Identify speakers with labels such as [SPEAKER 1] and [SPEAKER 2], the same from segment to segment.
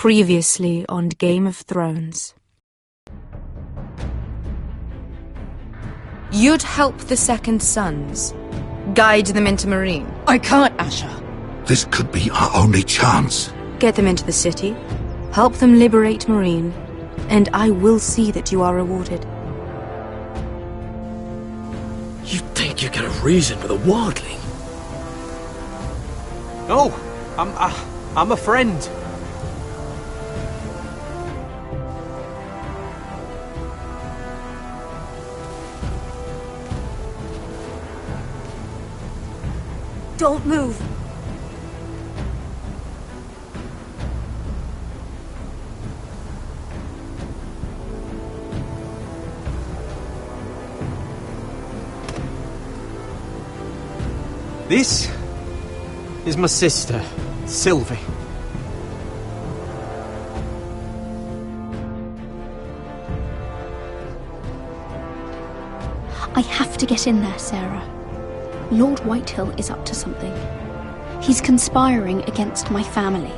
[SPEAKER 1] Previously on Game of Thrones. You'd help the Second Sons. Guide them into Meereen.
[SPEAKER 2] I can't, Asher.
[SPEAKER 3] This could be our only chance.
[SPEAKER 1] Get them into the city. Help them liberate Meereen. And I will see that you are rewarded.
[SPEAKER 4] You think you got a reason with a wardling?
[SPEAKER 5] No, I'm a friend.
[SPEAKER 1] Don't move.
[SPEAKER 5] This is my sister, Sylvie.
[SPEAKER 6] I have to get in there, Sarah. Lord Whitehill is up to something. He's conspiring against my family,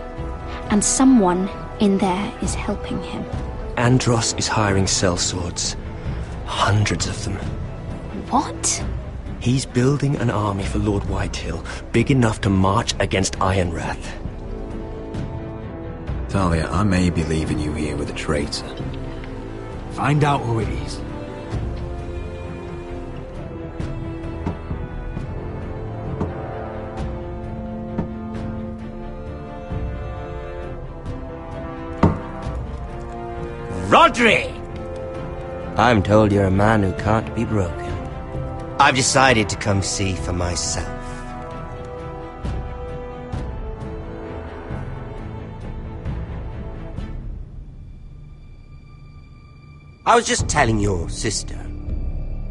[SPEAKER 6] and someone in there is helping him.
[SPEAKER 4] Andros is hiring sellswords. Hundreds of them.
[SPEAKER 6] What?
[SPEAKER 4] He's building an army for Lord Whitehill, big enough to march against Ironrath.
[SPEAKER 7] Talia, I may be leaving you here with a traitor. Find out who it is.
[SPEAKER 8] Rodri! I'm told you're a man who can't be broken. I've decided to come see for myself. I was just telling your sister.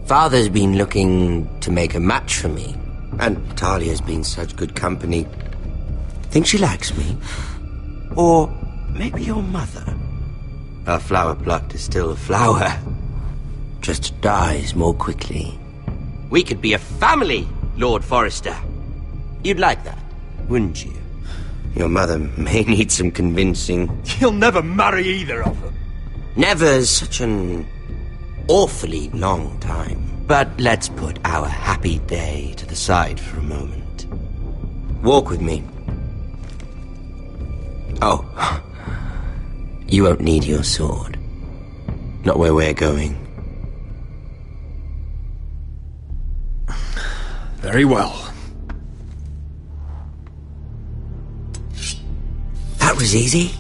[SPEAKER 8] Father's been looking to make a match for me, and Talia's been such good company. Think she likes me? Or maybe your mother? A flower plucked is still a flower. Just dies more quickly. We could be a family, Lord Forrester. You'd like that, wouldn't you? Your mother may need some convincing.
[SPEAKER 5] You'll never marry either of them.
[SPEAKER 8] Never's such an awfully long time. But let's put our happy day to the side for a moment. Walk with me. Oh. You won't need your sword. Not where we're going.
[SPEAKER 7] Very well.
[SPEAKER 8] That was easy.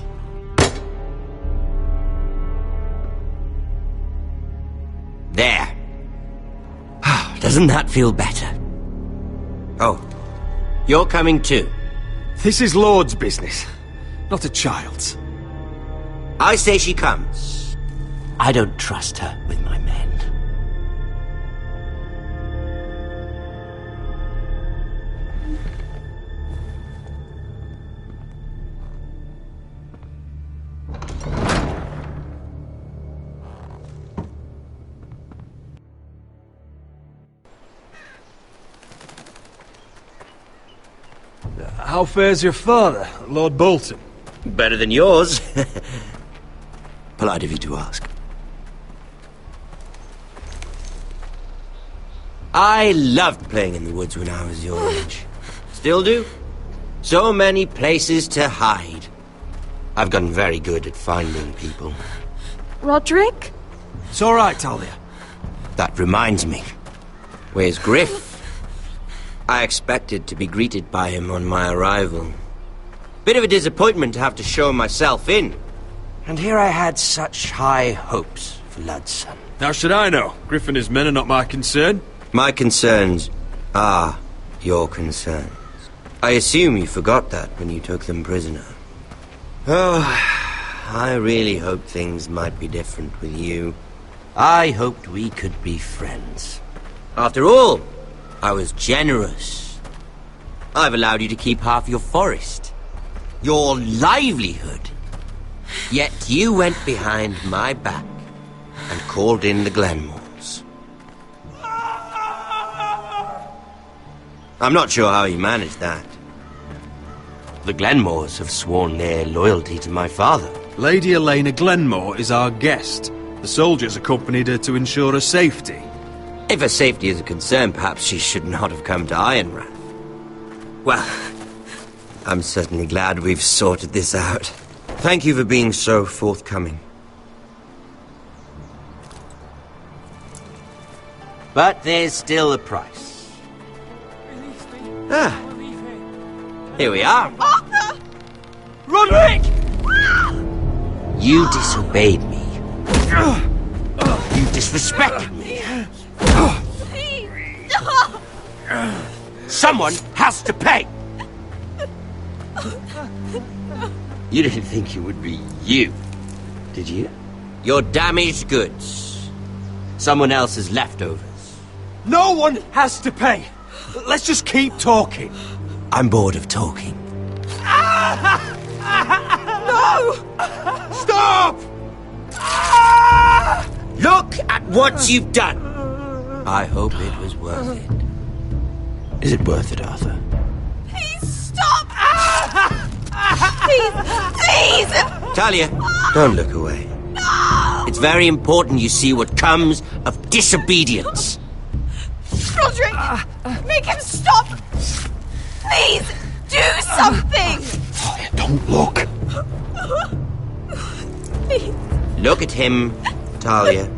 [SPEAKER 8] There. Doesn't that feel better? Oh, you're coming too.
[SPEAKER 5] This is Lord's business, not a child's.
[SPEAKER 8] I say she comes. I don't trust her with my men.
[SPEAKER 5] How fares your father, Lord Bolton?
[SPEAKER 8] Better than yours. Polite of you to ask. I loved playing in the woods when I was your age. Still do. So many places to hide. I've gotten very good at finding people.
[SPEAKER 1] Roderick?
[SPEAKER 5] It's all right, Talia.
[SPEAKER 8] That reminds me. Where's Griff? I expected to be greeted by him on my arrival. Bit of a disappointment to have to show myself in. And here I had such high hopes for Ludson.
[SPEAKER 7] How should I know? Griff and his men are not my concern.
[SPEAKER 8] My concerns are your concerns. I assume you forgot that when you took them prisoner. Oh, I really hoped things might be different with you. I hoped we could be friends. After all, I was generous. I've allowed you to keep half your forest. Your livelihood. Yet you went behind my back and called in the Glenmores. I'm not sure how you managed that. The Glenmores have sworn their loyalty to my father.
[SPEAKER 5] Lady Elena Glenmore is our guest. The soldiers accompanied her to ensure her safety.
[SPEAKER 8] If her safety is a concern, perhaps she should not have come to Ironrath. Well, I'm certainly glad we've sorted this out. Thank you for being so forthcoming. But there's still a price. Ah, here we are.
[SPEAKER 2] Arthur!
[SPEAKER 5] Roderick!
[SPEAKER 8] You disobeyed me. You disrespected me.
[SPEAKER 2] Please!
[SPEAKER 8] Someone has to pay! You didn't think it would be you, did you? Your damaged goods. Someone else's leftovers.
[SPEAKER 5] No one has to pay. Let's just keep talking.
[SPEAKER 8] I'm bored of talking.
[SPEAKER 5] No! Stop!
[SPEAKER 8] Look at what you've done! I hope it was worth it. Is it worth it, Arthur?
[SPEAKER 2] Please stop! Please! Please!
[SPEAKER 8] Talia, don't look away.
[SPEAKER 2] No!
[SPEAKER 8] It's very important you see what comes of disobedience.
[SPEAKER 2] Roderick! Make him stop! Please! Do something!
[SPEAKER 3] Talia, don't look.
[SPEAKER 2] Please!
[SPEAKER 8] Look at him, Talia.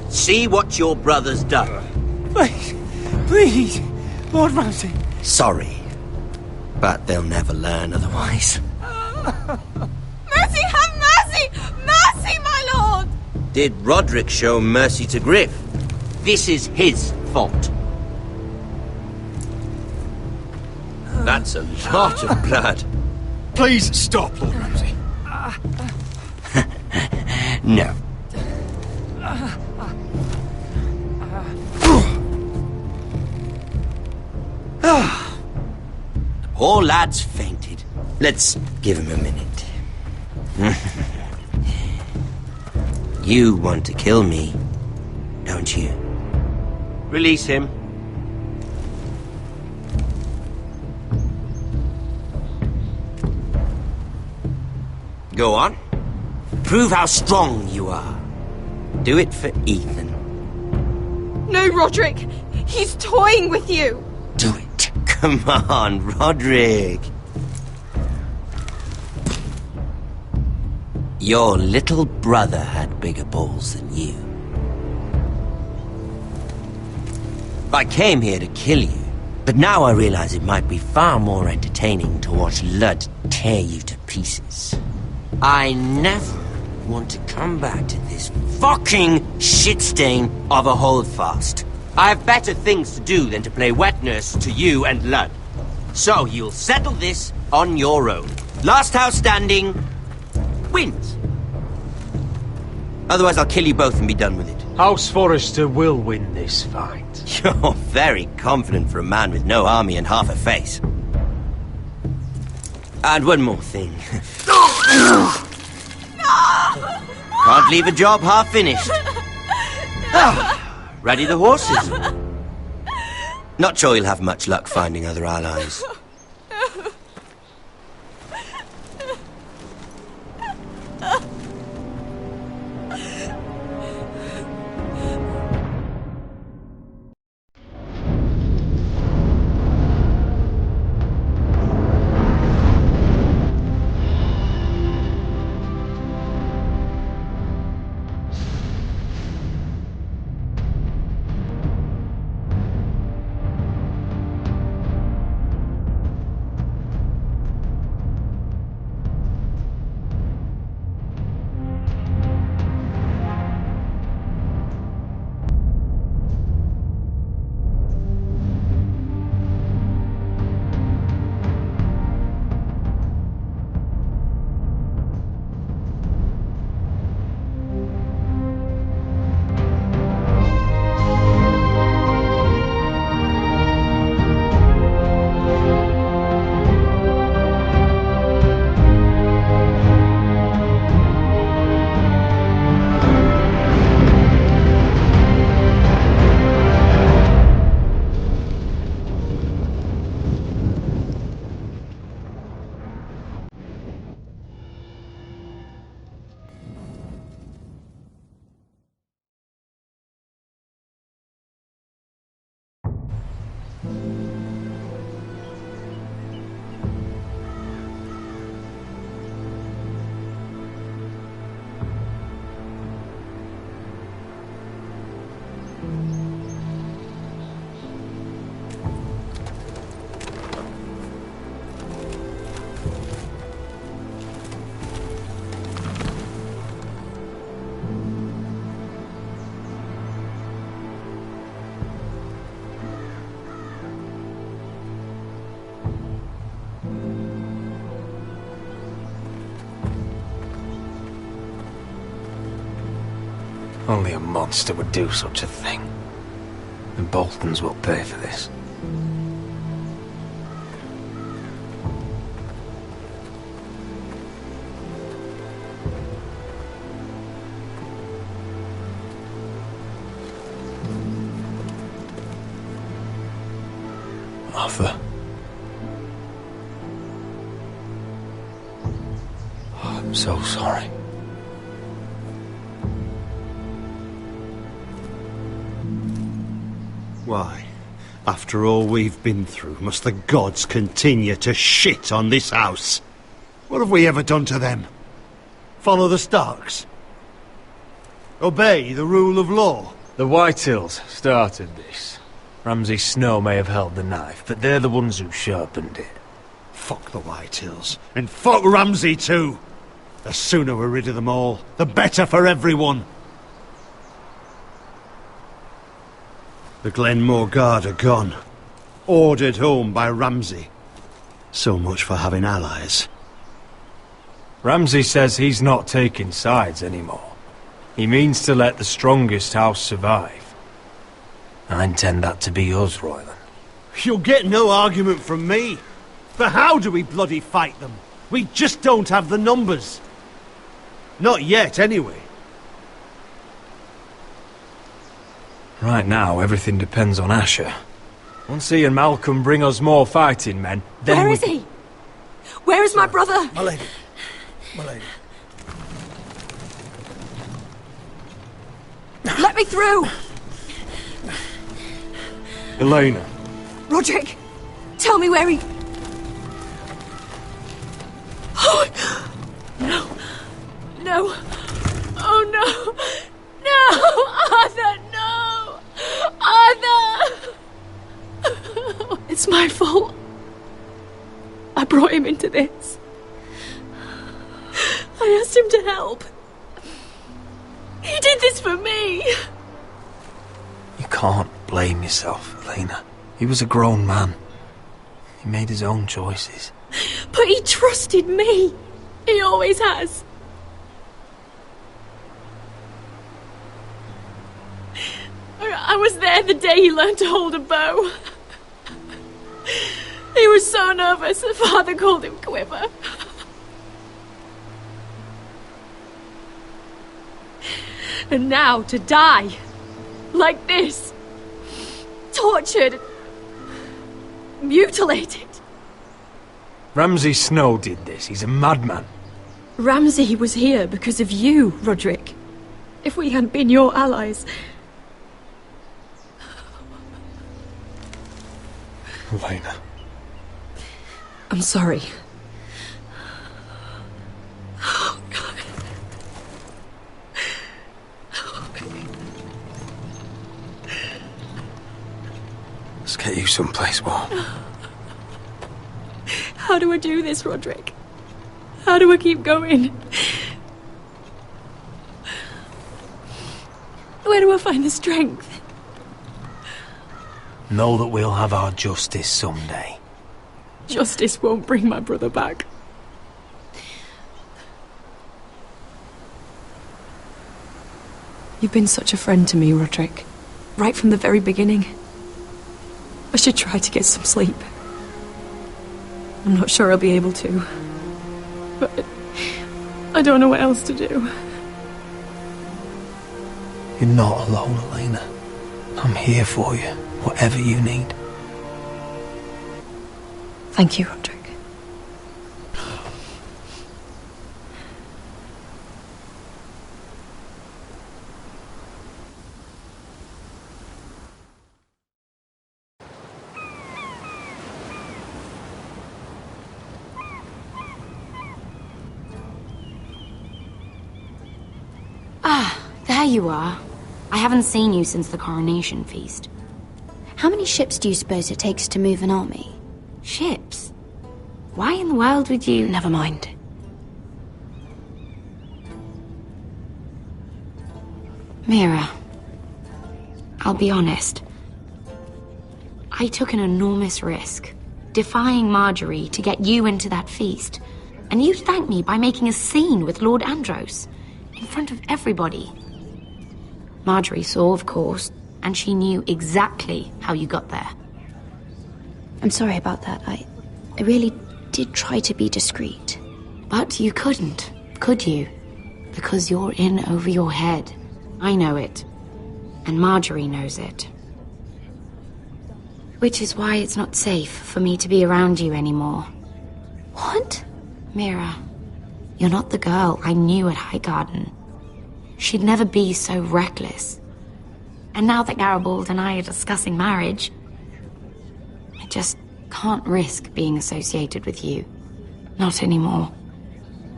[SPEAKER 8] See what your brother's done.
[SPEAKER 5] Please, please, Lord Ramsay.
[SPEAKER 8] Sorry, but they'll never learn otherwise.
[SPEAKER 2] Mercy, have mercy! Mercy, my lord!
[SPEAKER 8] Did Roderick show mercy to Griff? This is his fault. That's a lot of blood.
[SPEAKER 5] Please stop, Lord Ramsay.
[SPEAKER 8] No. The poor lad's fainted. Let's give him a minute. You want to kill me, don't you? Release him. Go on. Prove how strong you are. Do it for Ethan.
[SPEAKER 2] No, Roderick! He's toying with you!
[SPEAKER 8] Do it. Come on, Roderick. Your little brother had bigger balls than you. I came here to kill you, but now I realize it might be far more entertaining to watch Lud tear you to pieces. I never want to come back to this fucking shit stain of a holdfast. I have better things to do than to play wet nurse to you and Lud. So you'll settle this on your own. Last house standing wins. Otherwise I'll kill you both and be done with it.
[SPEAKER 5] House Forrester will win this fight.
[SPEAKER 8] You're very confident for a man with no army and half a face. And one more thing. Can't leave a job half finished. Ready the horses? Not sure you'll have much luck finding other allies.
[SPEAKER 7] Only a monster would do such a thing. The Boltons will pay for this. Arthur. Oh, I'm so sorry.
[SPEAKER 3] Why, after all we've been through, must the gods continue to shit on this house? What have we ever done to them? Follow the Starks? Obey the rule of law?
[SPEAKER 7] The Whitehills started this. Ramsay Snow may have held the knife, but they're the ones who sharpened it.
[SPEAKER 3] Fuck the Whitehills. And fuck Ramsay too! The sooner we're rid of them all, the better for everyone. The Glenmore Guard are gone. Ordered home by Ramsay. So much for having allies.
[SPEAKER 7] Ramsay says he's not taking sides anymore. He means to let the strongest house survive. I intend that to be us, Royland.
[SPEAKER 3] You'll get no argument from me. But how do we bloody fight them? We just don't have the numbers. Not yet, anyway.
[SPEAKER 7] Right now, everything depends on Asher. Once he and Malcolm bring us more fighting men, then
[SPEAKER 2] Where is he? Where is my brother?
[SPEAKER 3] My lady. My lady.
[SPEAKER 2] Let me through!
[SPEAKER 7] Elena.
[SPEAKER 2] Roderick, tell me where he... Oh, no. No. Oh, no. No! Arthur, no! Arthur! It's my fault. I brought him into this. I asked him to help. He did this for me.
[SPEAKER 7] You can't blame yourself, Elena. He was a grown man. He made his own choices.
[SPEAKER 2] But he trusted me. He always has. I was there the day he learned to hold a bow. He was so nervous, the father called him Quiver. And now to die, like this, tortured, mutilated.
[SPEAKER 7] Ramsay Snow did this. He's a madman.
[SPEAKER 2] Ramsay was here because of you, Roderick. If we hadn't been your allies...
[SPEAKER 7] Elena.
[SPEAKER 2] I'm sorry. Oh, God.
[SPEAKER 7] Let's get you someplace warm.
[SPEAKER 2] How do I do this, Roderick? How do I keep going? Where do I find the strength?
[SPEAKER 7] Know that we'll have our justice someday.
[SPEAKER 2] Justice won't bring my brother back. You've been such a friend to me, Roderick. Right from the very beginning. I should try to get some sleep. I'm not sure I'll be able to. But I don't know what else to do.
[SPEAKER 7] You're not alone, Elena. I'm here for you, whatever you need.
[SPEAKER 2] Thank you, Roderick.
[SPEAKER 9] There you are. I haven't seen you since the coronation feast.
[SPEAKER 6] How many ships do you suppose it takes to move an army?
[SPEAKER 9] Ships? Why in the world would you...
[SPEAKER 6] Never mind.
[SPEAKER 9] Mira, I'll be honest. I took an enormous risk, defying Marjorie to get you into that feast. And you thanked me by making a scene with Lord Andros, in front of everybody. Marjorie saw, of course, and she knew exactly how you got there.
[SPEAKER 6] I'm sorry about that. I really did try to be discreet.
[SPEAKER 9] But you couldn't, could you? Because you're in over your head. I know it. And Marjorie knows it. Which is why it's not safe for me to be around you anymore.
[SPEAKER 6] What?
[SPEAKER 9] Mira, you're not the girl I knew at Highgarden. She'd never be so reckless. And now that Garibald and I are discussing marriage, I just can't risk being associated with you. Not anymore.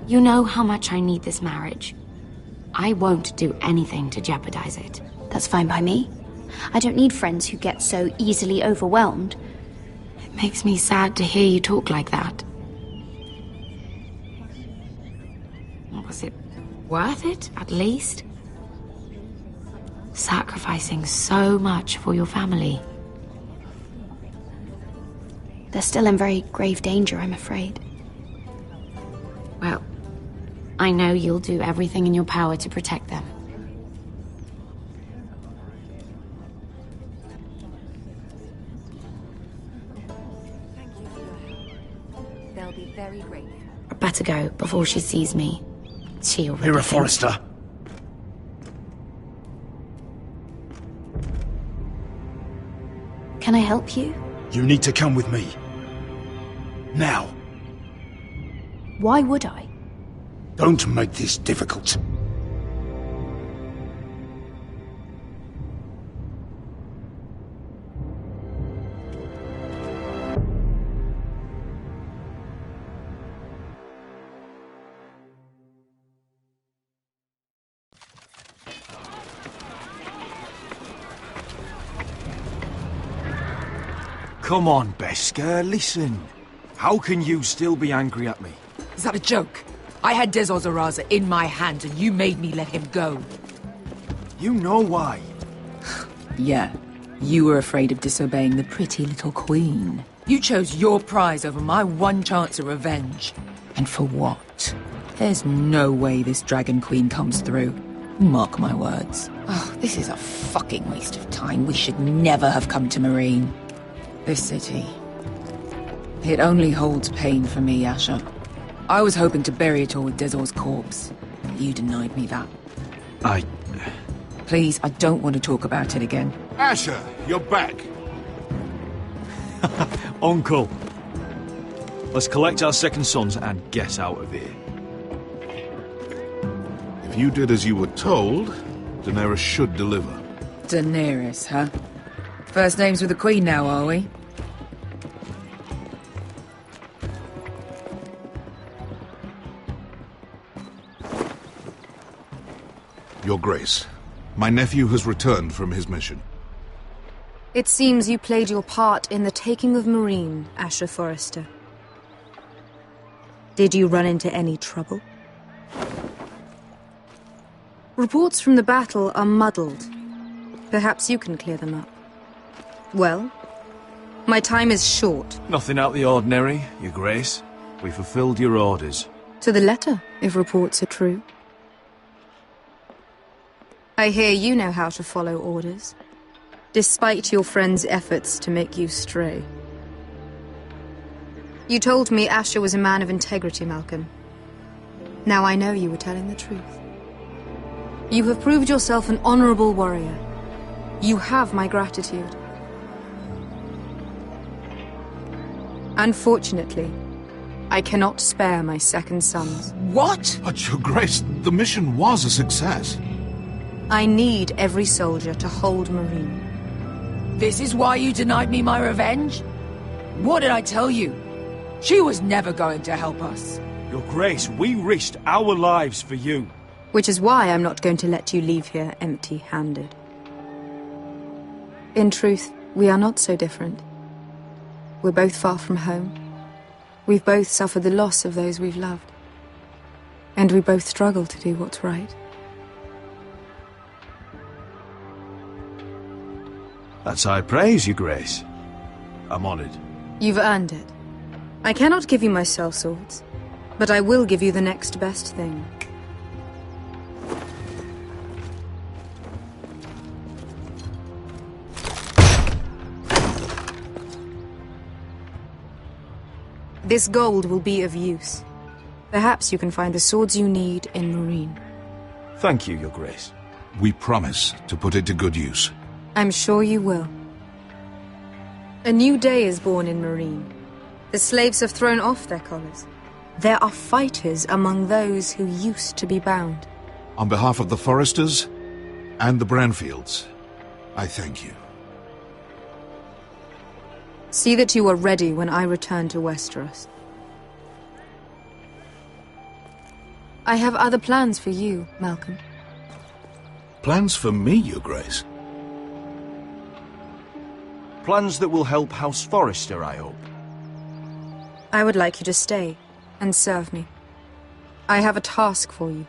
[SPEAKER 9] You know how much I need this marriage. I won't do anything to jeopardize it.
[SPEAKER 6] That's fine by me. I don't need friends who get so easily overwhelmed.
[SPEAKER 9] It makes me sad to hear you talk like that. Was it worth it, at least? Sacrificing so much for your family.
[SPEAKER 6] They're still in very grave danger, I'm afraid.
[SPEAKER 9] Well, I know you'll do everything in your power to protect them.
[SPEAKER 1] They'll be very grateful.
[SPEAKER 9] I better go before she sees me. She already
[SPEAKER 5] Mira
[SPEAKER 9] thinks-
[SPEAKER 5] Forrester.
[SPEAKER 6] Can I help you?
[SPEAKER 5] You need to come with me. Now.
[SPEAKER 6] Why would I?
[SPEAKER 5] Don't make this difficult.
[SPEAKER 7] Come on, Beskar, listen. How can you still be angry at me?
[SPEAKER 10] Is that a joke? I had Des Ozaraza in my hands and you made me let him go.
[SPEAKER 7] You know why.
[SPEAKER 10] Yeah, you were afraid of disobeying the pretty little queen. You chose your prize over my one chance of revenge. And for what? There's no way this Dragon Queen comes through. Mark my words. Oh, this is a fucking waste of time. We should never have come to Marine. This city. It only holds pain for me, Asher. I was hoping to bury it all with Dezor's corpse. But you denied me that. Please, I don't want to talk about it again.
[SPEAKER 11] Asher, you're back.
[SPEAKER 5] Uncle. Let's collect our second sons and get out of here.
[SPEAKER 11] If you did as you were told, Daenerys should deliver.
[SPEAKER 10] Daenerys, huh? First names with the Queen now, are we?
[SPEAKER 11] Your Grace, my nephew has returned from his mission.
[SPEAKER 1] It seems you played your part in the taking of Marine, Asher Forrester. Did you run into any trouble? Reports from the battle are muddled. Perhaps you can clear them up. Well, my time is short.
[SPEAKER 7] Nothing out of the ordinary, Your Grace. We fulfilled your orders.
[SPEAKER 1] To the letter, if reports are true. I hear you know how to follow orders, despite your friend's efforts to make you stray. You told me Asher was a man of integrity, Malcolm. Now I know you were telling the truth. You have proved yourself an honorable warrior. You have my gratitude. Unfortunately, I cannot spare my second sons.
[SPEAKER 10] What?
[SPEAKER 11] But, Your Grace, the mission was a success.
[SPEAKER 1] I need every soldier to hold Marine.
[SPEAKER 10] This is why you denied me my revenge? What did I tell you? She was never going to help us.
[SPEAKER 7] Your Grace, we risked our lives for you.
[SPEAKER 1] Which is why I'm not going to let you leave here empty-handed. In truth, we are not so different. We're both far from home. We've both suffered the loss of those we've loved. And we both struggle to do what's right.
[SPEAKER 5] That's high praise, Your Grace. I'm honored.
[SPEAKER 1] You've earned it. I cannot give you my sellswords, but I will give you the next best thing. This gold will be of use. Perhaps you can find the swords you need in Marine.
[SPEAKER 7] Thank you, Your Grace.
[SPEAKER 11] We promise to put it to good use.
[SPEAKER 1] I'm sure you will. A new day is born in Marine. The slaves have thrown off their collars. There are fighters among those who used to be bound.
[SPEAKER 11] On behalf of the Foresters and the Branfields, I thank you.
[SPEAKER 1] See that you are ready when I return to Westeros. I have other plans for you, Malcolm.
[SPEAKER 11] Plans for me, Your Grace?
[SPEAKER 7] Plans that will help House Forrester, I hope.
[SPEAKER 1] I would like you to stay and serve me. I have a task for you.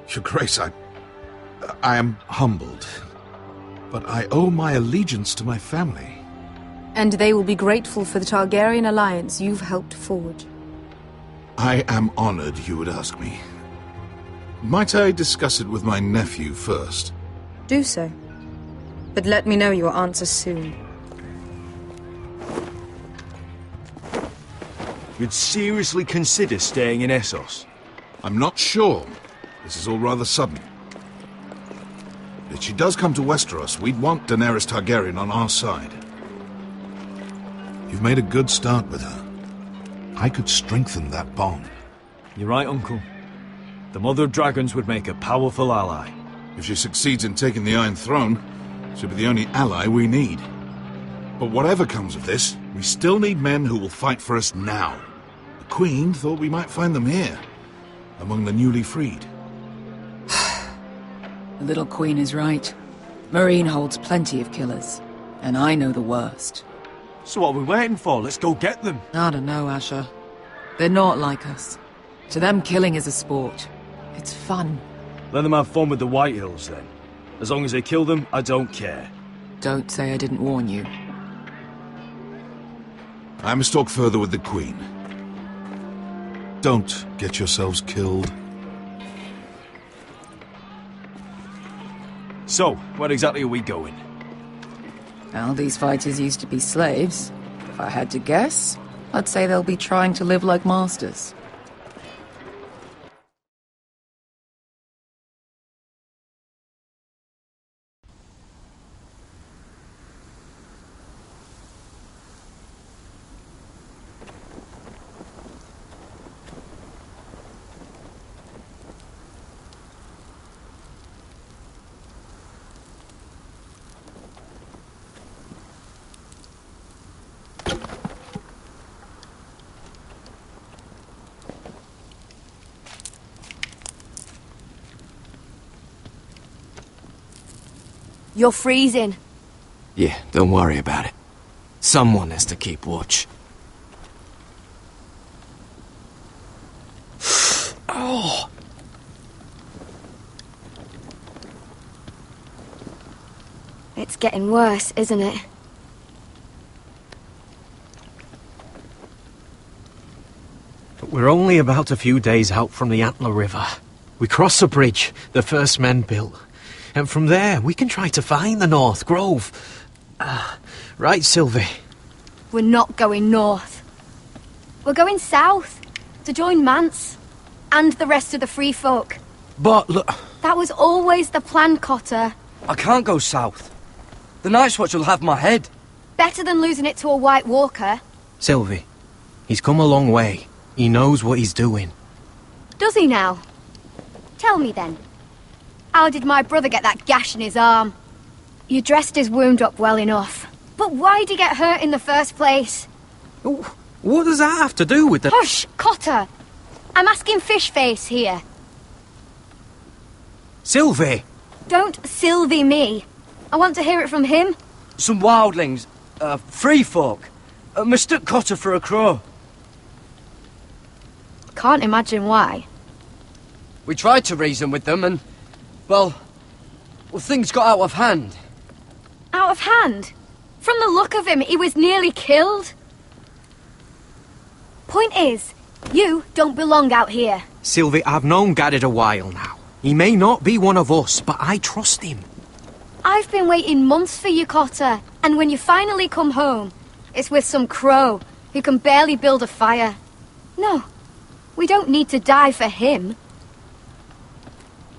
[SPEAKER 11] Your Grace, I am humbled, but I owe my allegiance to my family.
[SPEAKER 1] And they will be grateful for the Targaryen alliance you've helped forge.
[SPEAKER 11] I am honored you would ask me. Might I discuss it with my nephew first?
[SPEAKER 1] Do so. But let me know your answer soon.
[SPEAKER 7] You'd seriously consider staying in Essos?
[SPEAKER 11] I'm not sure. This is all rather sudden. If she does come to Westeros, we'd want Daenerys Targaryen on our side. You've made a good start with her. I could strengthen that bond.
[SPEAKER 7] You're right, Uncle. The Mother of Dragons would make a powerful ally.
[SPEAKER 11] If she succeeds in taking the Iron Throne, she'll be the only ally we need. But whatever comes of this, we still need men who will fight for us now. The Queen thought we might find them here, among the newly freed.
[SPEAKER 10] The little Queen is right. Marine holds plenty of killers, and I know the worst.
[SPEAKER 7] So what are we waiting for? Let's go get them.
[SPEAKER 10] I don't know, Asher. They're not like us. To them, killing is a sport. It's fun.
[SPEAKER 7] Let them have fun with the Whitehills, then. As long as they kill them, I don't care.
[SPEAKER 10] Don't say I didn't warn you.
[SPEAKER 11] I must talk further with the Queen. Don't get yourselves killed.
[SPEAKER 7] So, where exactly are we going?
[SPEAKER 10] Well, these fighters used to be slaves. If I had to guess, I'd say they'll be trying to live like masters.
[SPEAKER 9] You're freezing.
[SPEAKER 4] Yeah, don't worry about it. Someone has to keep watch. Oh!
[SPEAKER 9] It's getting worse, isn't it?
[SPEAKER 4] We're only about a few days out from the Antler River. We cross the bridge the first men built. And from there, we can try to find the North Grove. Right, Sylvie?
[SPEAKER 6] We're not going north. We're going south, to join Mance, and the rest of the free folk.
[SPEAKER 4] But look...
[SPEAKER 6] That was always the plan, Cotter.
[SPEAKER 12] I can't go south. The Night's Watch will have my head.
[SPEAKER 6] Better than losing it to a White Walker.
[SPEAKER 4] Sylvie, he's come a long way. He knows what he's doing.
[SPEAKER 6] Does he now? Tell me then. How did my brother get that gash in his arm? You dressed his wound up well enough. But why'd he get hurt in the first place?
[SPEAKER 4] What does that have to do with the...
[SPEAKER 6] Hush, Cotter! I'm asking Fishface here.
[SPEAKER 4] Sylvie!
[SPEAKER 6] Don't Sylvie me. I want to hear it from him.
[SPEAKER 12] Some wildlings, free folk, mistook Cotter for a crow.
[SPEAKER 6] Can't imagine why.
[SPEAKER 12] We tried to reason with them and, well, things got out of hand.
[SPEAKER 6] Out of hand? From the look of him, he was nearly killed. Point is, you don't belong out here.
[SPEAKER 4] Sylvie, I've known Garrett a while now. He may not be one of us, but I trust him.
[SPEAKER 6] I've been waiting months for you, Cotter, and when you finally come home, it's with some crow who can barely build a fire.
[SPEAKER 13] No, we don't need to die for him.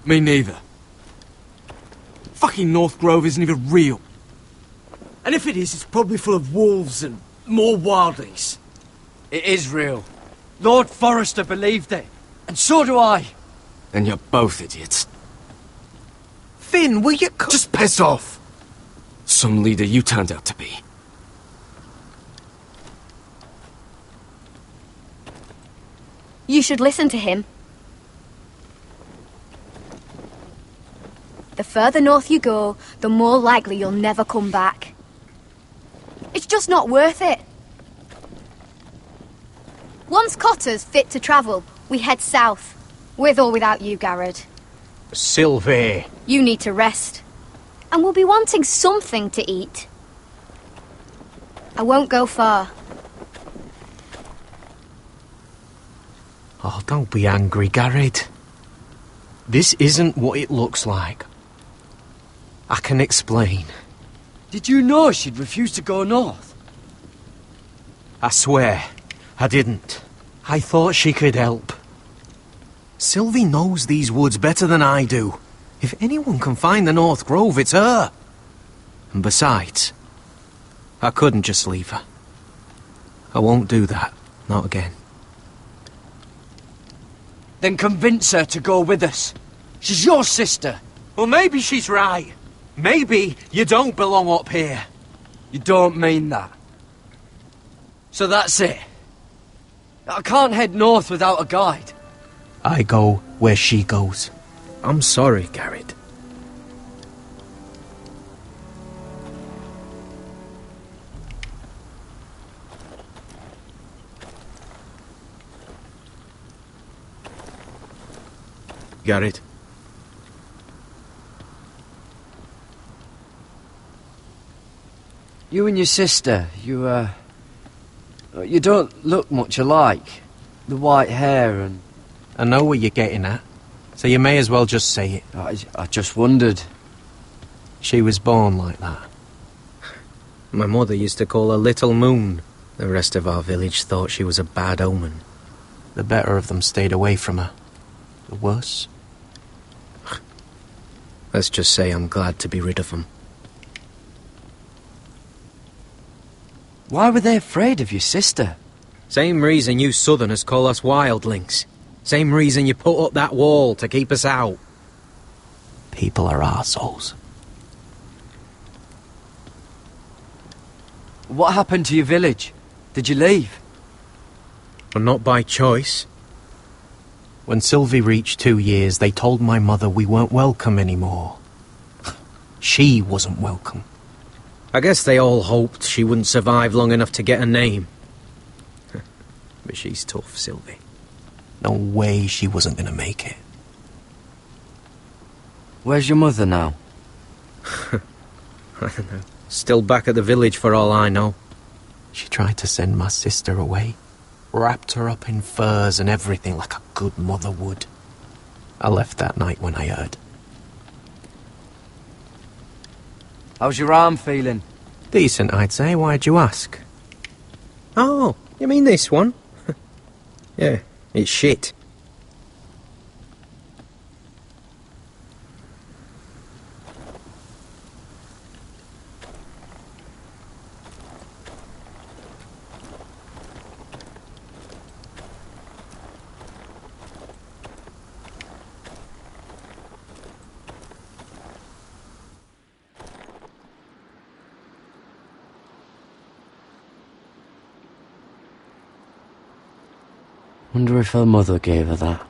[SPEAKER 12] Me neither. Fucking North Grove isn't even real. And if it is, it's probably full of wolves and more wildlings. It is real. Lord Forrester believed it. And so do I. And you're both idiots.
[SPEAKER 4] Finn, will you
[SPEAKER 12] just piss off? Some leader you turned out to be.
[SPEAKER 13] You should listen to him. The further north you go, the more likely you'll never come back. It's just not worth it. Once Cotter's fit to travel, we head south. With or without you, Garrod.
[SPEAKER 4] Sylvie.
[SPEAKER 13] You need to rest. And we'll be wanting something to eat. I won't go far.
[SPEAKER 4] Oh, don't be angry, Garrod. This isn't what it looks like. I can explain.
[SPEAKER 12] Did you know she'd refuse to go north?
[SPEAKER 4] I swear, I didn't. I thought she could help. Sylvie knows these woods better than I do. If anyone can find the North Grove, it's her. And besides, I couldn't just leave her. I won't do that. Not again.
[SPEAKER 12] Then convince her to go with us. She's your sister.
[SPEAKER 4] Well, maybe she's right. Maybe you don't belong up here.
[SPEAKER 12] You don't mean that. So that's it. I can't head north without a guide.
[SPEAKER 4] I go where she goes. I'm sorry, Garrod. Garrod.
[SPEAKER 12] You and your sister, you don't look much alike. The white hair and...
[SPEAKER 4] I know what you're getting at, so you may as well just say it.
[SPEAKER 12] I just wondered.
[SPEAKER 4] She was born like that. My mother used to call her Little Moon. The rest of our village thought she was a bad omen. The better of them stayed away from her. The worse? Let's just say I'm glad to be rid of them.
[SPEAKER 12] Why were they afraid of your sister?
[SPEAKER 4] Same reason you Southerners call us wildlings. Same reason you put up that wall to keep us out. People are arseholes.
[SPEAKER 12] What happened to your village? Did you leave?
[SPEAKER 4] Well, not by choice. When Sylvie reached 2 years, they told my mother we weren't welcome anymore. She wasn't welcome. I guess they all hoped she wouldn't survive long enough to get a name. But she's tough, Sylvie. No way she wasn't gonna make it.
[SPEAKER 12] Where's your mother now?
[SPEAKER 4] I don't know. Still back at the village for all I know. She tried to send my sister away. Wrapped her up in furs and everything like a good mother would. I left that night when I heard.
[SPEAKER 12] How's your arm feeling?
[SPEAKER 4] Decent, I'd say. Why'd you ask? Oh, you mean this one? Yeah, it's shit.
[SPEAKER 12] Wonder if her mother gave her that.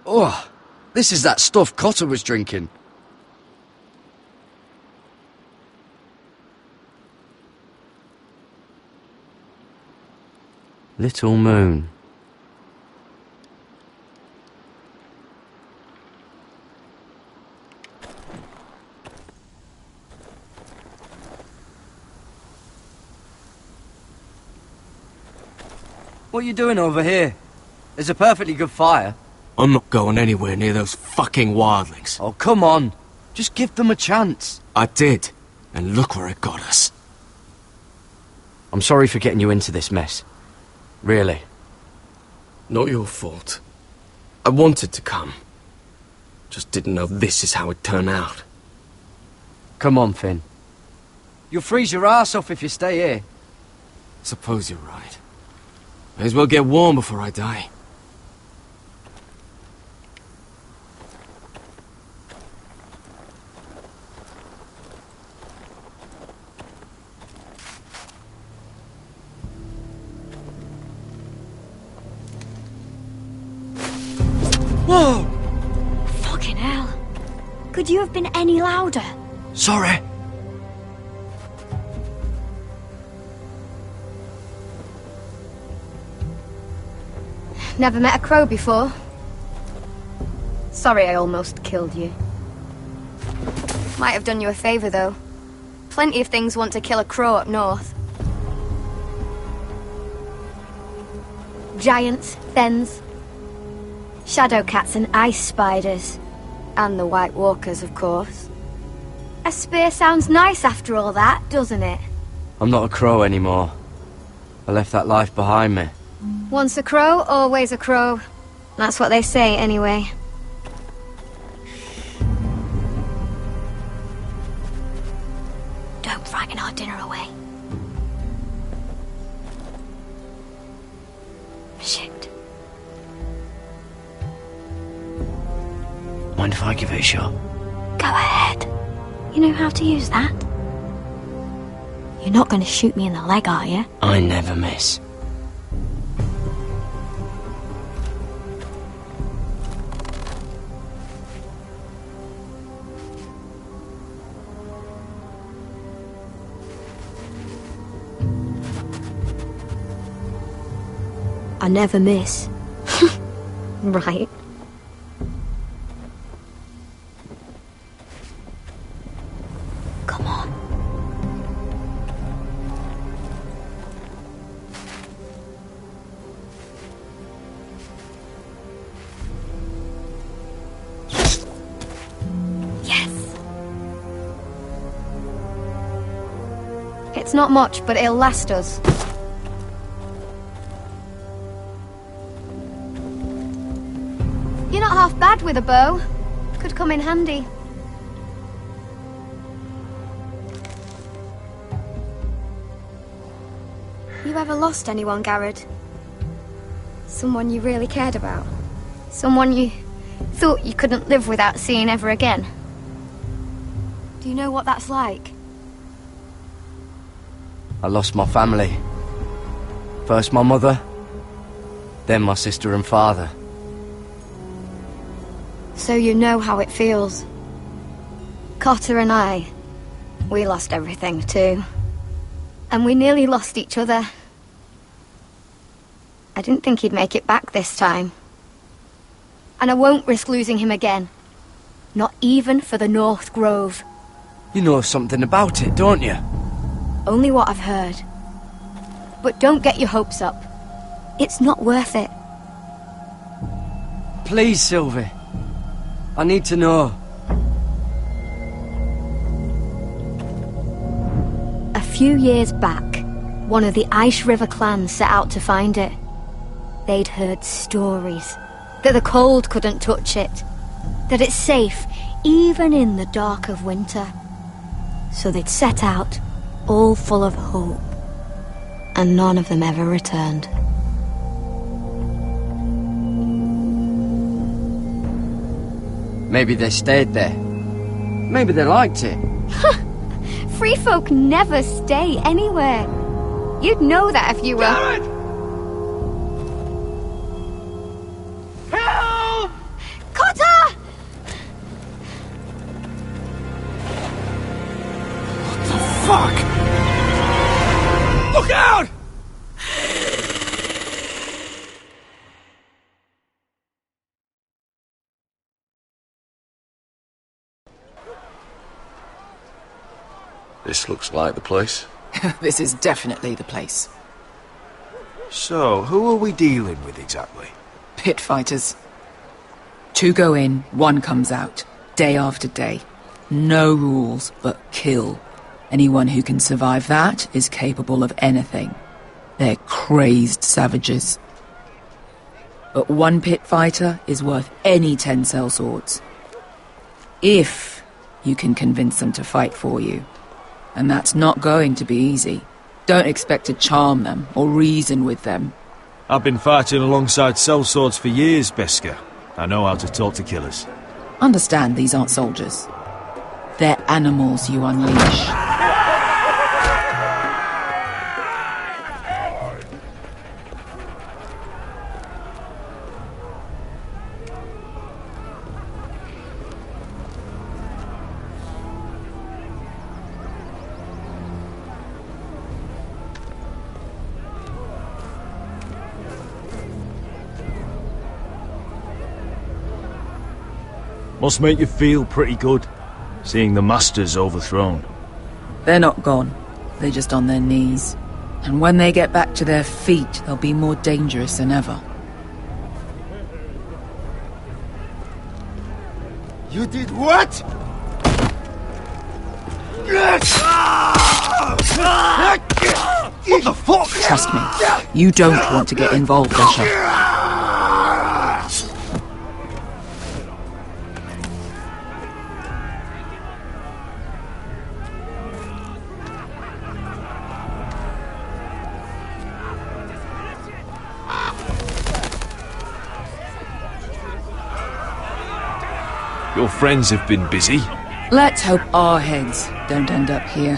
[SPEAKER 12] Oh, this is that stuff Cotter was drinking. Little Moon. What are you doing over here? There's a perfectly good fire. I'm not going anywhere near those fucking wildlings. Oh, come on. Just give them a chance. I did, and look where it got us. I'm sorry for getting you into this mess. Really.
[SPEAKER 14] Not your fault. I wanted to come. Just didn't know this is how it'd turn out.
[SPEAKER 12] Come on, Finn. You'll freeze your ass off if you stay here.
[SPEAKER 14] Suppose you're right. May as well get warm before I die.
[SPEAKER 12] Whoa!
[SPEAKER 13] Fucking hell. Could you have been any louder?
[SPEAKER 12] Sorry.
[SPEAKER 1] Never met a crow before. Sorry I almost killed you. Might have done you a favour, though. Plenty of things want to kill a crow up north. Giants, thens, shadow cats and ice spiders. And the White Walkers, of course. A spear sounds nice after all that, doesn't it?
[SPEAKER 12] I'm not a crow anymore. I left that life behind me.
[SPEAKER 1] Once a crow, always a crow. That's what they say, anyway.
[SPEAKER 13] Don't frighten our dinner away. Shit.
[SPEAKER 12] Mind if I give it a shot?
[SPEAKER 13] Go ahead. You know how to use that? You're not going to shoot me in the leg, are you?
[SPEAKER 12] I never miss.
[SPEAKER 1] I never miss. Right.
[SPEAKER 13] Come on.
[SPEAKER 1] Yes. It's not much, but it'll last us. You're not half bad with a bow. Could come in handy. You ever lost anyone, Garrett? Someone you really cared about? Someone you thought you couldn't live without seeing ever again? Do you know what that's like?
[SPEAKER 12] I lost my family. First my mother, then my sister and father.
[SPEAKER 1] So you know how it feels. Cotter and I, we lost everything too. And we nearly lost each other. I didn't think he'd make it back this time. And I won't risk losing him again. Not even for the North Grove.
[SPEAKER 12] You know something about it, don't you?
[SPEAKER 1] Only what I've heard. But don't get your hopes up. It's not worth it.
[SPEAKER 12] Please, Sylvie. I need to know.
[SPEAKER 1] A few years back, one of the Ice River clans set out to find it. They'd heard stories that the cold couldn't touch it, that it's safe even in the dark of winter. So they'd set out, all full of hope, and none of them ever returned.
[SPEAKER 12] Maybe they stayed there. Maybe they liked it.
[SPEAKER 1] Free folk never stay anywhere. You'd know that if you were...
[SPEAKER 12] Garrett! Help!
[SPEAKER 1] Cotter!
[SPEAKER 12] What the fuck? Look out!
[SPEAKER 15] This looks like the place.
[SPEAKER 10] This is definitely the place.
[SPEAKER 5] So, who are we dealing with exactly?
[SPEAKER 10] Pit fighters. 2 go in, 1 comes out. Day after day. No rules, but kill. Anyone who can survive that is capable of anything. They're crazed savages. But 1 pit fighter is worth any 10 sellswords. If you can convince them to fight for you. And that's not going to be easy. Don't expect to charm them or reason with them.
[SPEAKER 7] I've been fighting alongside sellswords for years, Beskar. I know how to talk to killers.
[SPEAKER 10] Understand these aren't soldiers. They're animals you unleash.
[SPEAKER 7] Must make you feel pretty good, seeing the Masters overthrown.
[SPEAKER 10] They're not gone. They're just on their knees. And when they get back to their feet, they'll be more dangerous than ever.
[SPEAKER 3] You did what? What the fuck?
[SPEAKER 10] Trust me, you don't want to get involved, Asher.
[SPEAKER 7] Your friends have been busy.
[SPEAKER 10] Let's hope our heads don't end up here.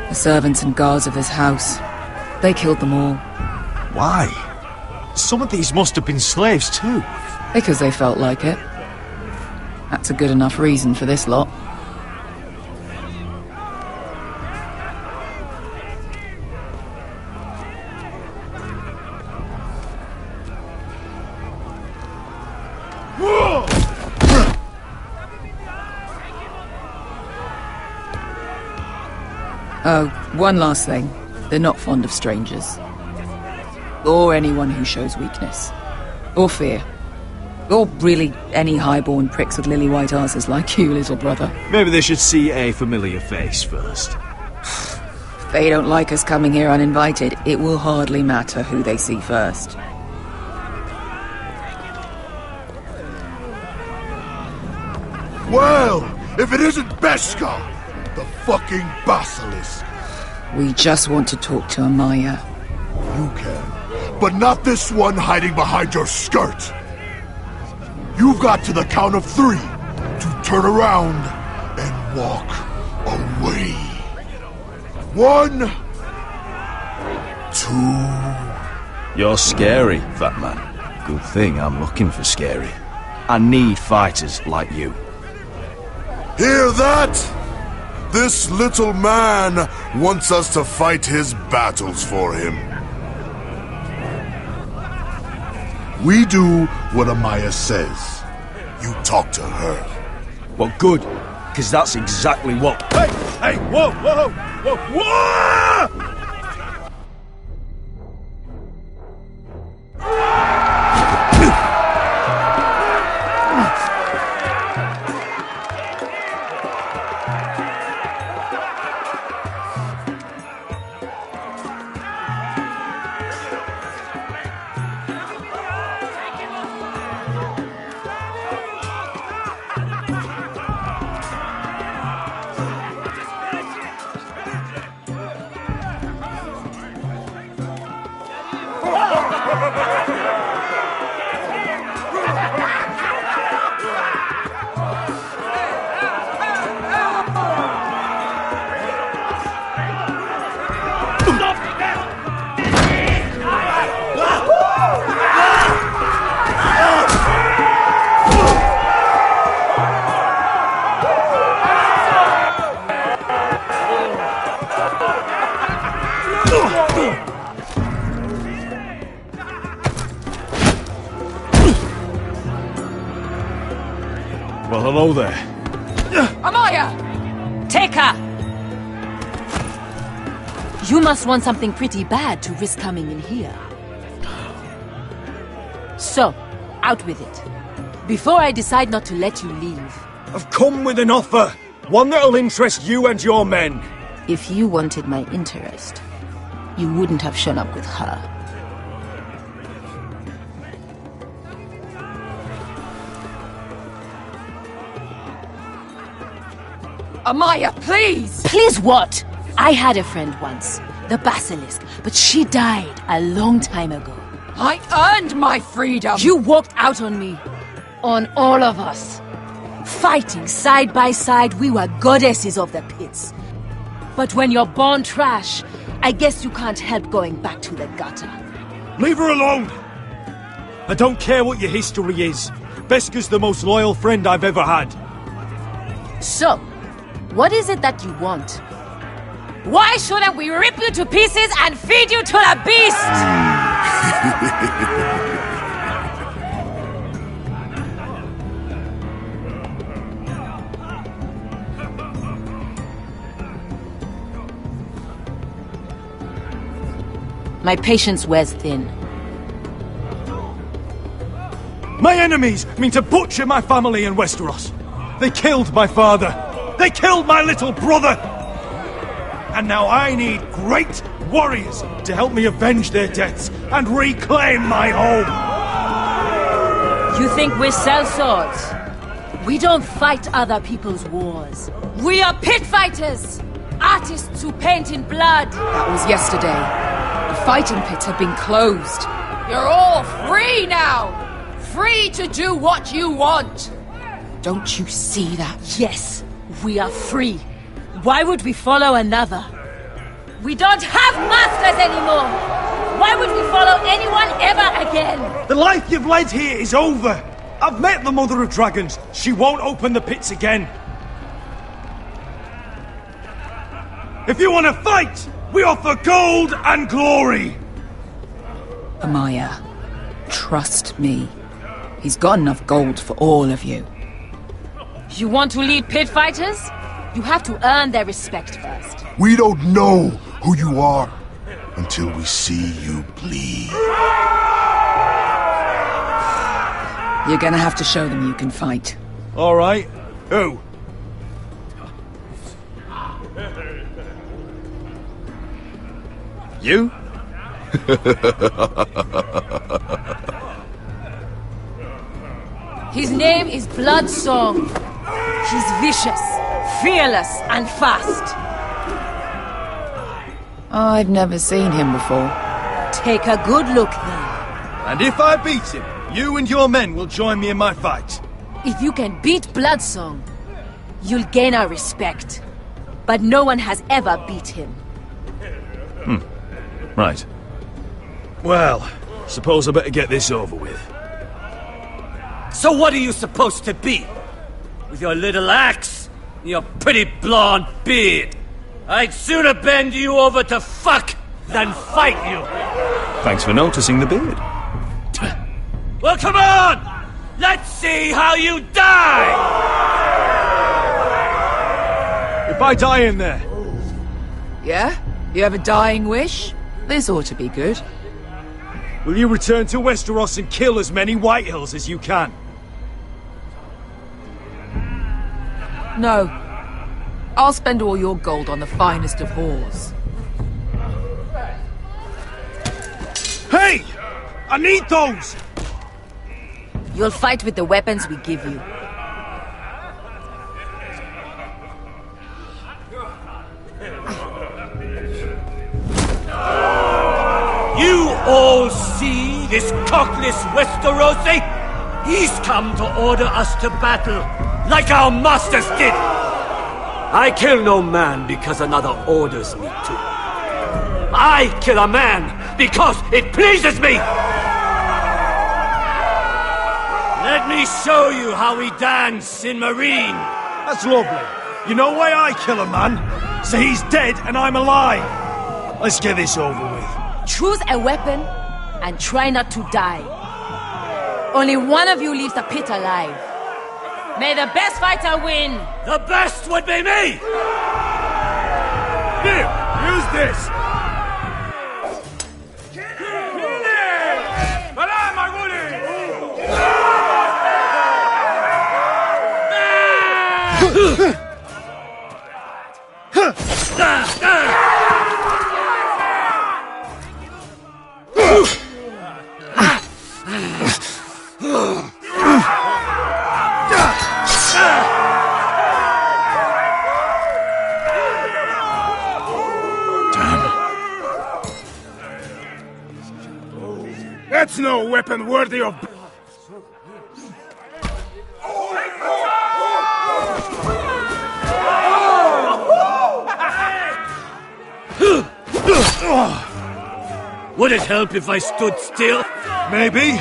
[SPEAKER 10] The servants and guards of this house, they killed them all.
[SPEAKER 7] Why? Some of these must have been slaves too.
[SPEAKER 10] Because they felt like it. That's a good enough reason for this lot. Oh, one last thing. They're not fond of strangers. Or anyone who shows weakness. Or fear. Or really any highborn pricks with lily-white asses like you, little brother.
[SPEAKER 7] Maybe they should see a familiar face first.
[SPEAKER 10] If they don't like us coming here uninvited, it will hardly matter who they see first.
[SPEAKER 11] Well, if it isn't Beskar, the fucking basilisk.
[SPEAKER 10] We just want to talk to Amaya.
[SPEAKER 11] You can, but not this one hiding behind your skirt. You've got to the count of 3 to turn around and walk away. 1, 2.
[SPEAKER 5] You're scary, fat man. Good thing I'm looking for scary. I need fighters like you.
[SPEAKER 11] Hear that? This little man wants us to fight his battles for him. We do what Amaya says. You talk to her.
[SPEAKER 5] Well, good, because that's exactly what... Hey, whoa, whoa, whoa, whoa!
[SPEAKER 7] Well, hello there.
[SPEAKER 10] Amaya! Take her! You must want something pretty bad to risk coming in here. So, out with it. Before I decide not to let you leave.
[SPEAKER 12] I've come with an offer. One that'll interest you and your men.
[SPEAKER 10] If you wanted my interest, you wouldn't have shown up with her.
[SPEAKER 2] Amaya, please!
[SPEAKER 10] Please what? I had a friend once, the Basilisk, but she died a long time ago.
[SPEAKER 2] I earned my freedom!
[SPEAKER 10] You walked out on me. On all of us. Fighting side by side, we were goddesses of the pits. But when you're born trash, I guess you can't help going back to the gutter.
[SPEAKER 12] Leave her alone! I don't care what your history is. Beskha's the most loyal friend I've ever had.
[SPEAKER 10] So, what is it that you want? Why shouldn't we rip you to pieces and feed you to the beast? My patience wears thin.
[SPEAKER 12] My enemies mean to butcher my family in Westeros. They killed my father. They killed my little brother. And now I need great warriors to help me avenge their deaths and reclaim my home.
[SPEAKER 10] You think we sell swords? We don't fight other people's wars. We are pit fighters! Artists who paint in blood!
[SPEAKER 2] That was yesterday. The fighting pits have been closed. You're all free now! Free to do what you want! Don't you see that?
[SPEAKER 10] Yes, we are free. Why would we follow another? We don't have masters anymore! Why would we follow anyone ever again?
[SPEAKER 12] The life you've led here is over! I've met the Mother of Dragons. She won't open the pits again. If you want to fight, we offer gold and glory!
[SPEAKER 2] Amaya, trust me. He's got enough gold for all of you.
[SPEAKER 10] You want to lead pit fighters? You have to earn their respect first.
[SPEAKER 16] We don't know who you are until we see you bleed.
[SPEAKER 2] You're gonna have to show them you can fight.
[SPEAKER 12] All right. Who?
[SPEAKER 5] You?
[SPEAKER 10] His name is Bloodsong. He's vicious, fearless, and fast.
[SPEAKER 2] I've never seen him before.
[SPEAKER 10] Take a good look then.
[SPEAKER 12] And if I beat him, you and your men will join me in my fight.
[SPEAKER 10] If you can beat Bloodsong, you'll gain our respect. But no one has ever beat him.
[SPEAKER 12] Right. Well, suppose I better get this over with.
[SPEAKER 17] So what are you supposed to be? With your little axe and your pretty blonde beard? I'd sooner bend you over to fuck than fight you.
[SPEAKER 5] Thanks for noticing the beard.
[SPEAKER 17] Well, come on! Let's see how you die!
[SPEAKER 12] If I die in there...
[SPEAKER 2] Yeah? You have a dying wish? This ought to be good.
[SPEAKER 12] Will you return to Westeros and kill as many Whitehills as you can?
[SPEAKER 2] No. I'll spend all your gold on the finest of whores.
[SPEAKER 12] Hey! I need those!
[SPEAKER 10] You'll fight with the weapons we give you.
[SPEAKER 17] You all see this cockless Westerosi? He's come to order us to battle, like our masters did. I kill no man because another orders me to. I kill a man because it pleases me! Let me show you how we dance in Marine.
[SPEAKER 12] That's lovely. You know why I kill a man? So he's dead and I'm alive. Let's get this over with.
[SPEAKER 10] Choose a weapon and try not to die. Only one of you leaves the pit alive. May the best fighter win!
[SPEAKER 17] The best would be me!
[SPEAKER 12] Here, use this!
[SPEAKER 18] That's no weapon worthy of...
[SPEAKER 17] Would it help if I stood still?
[SPEAKER 12] Maybe.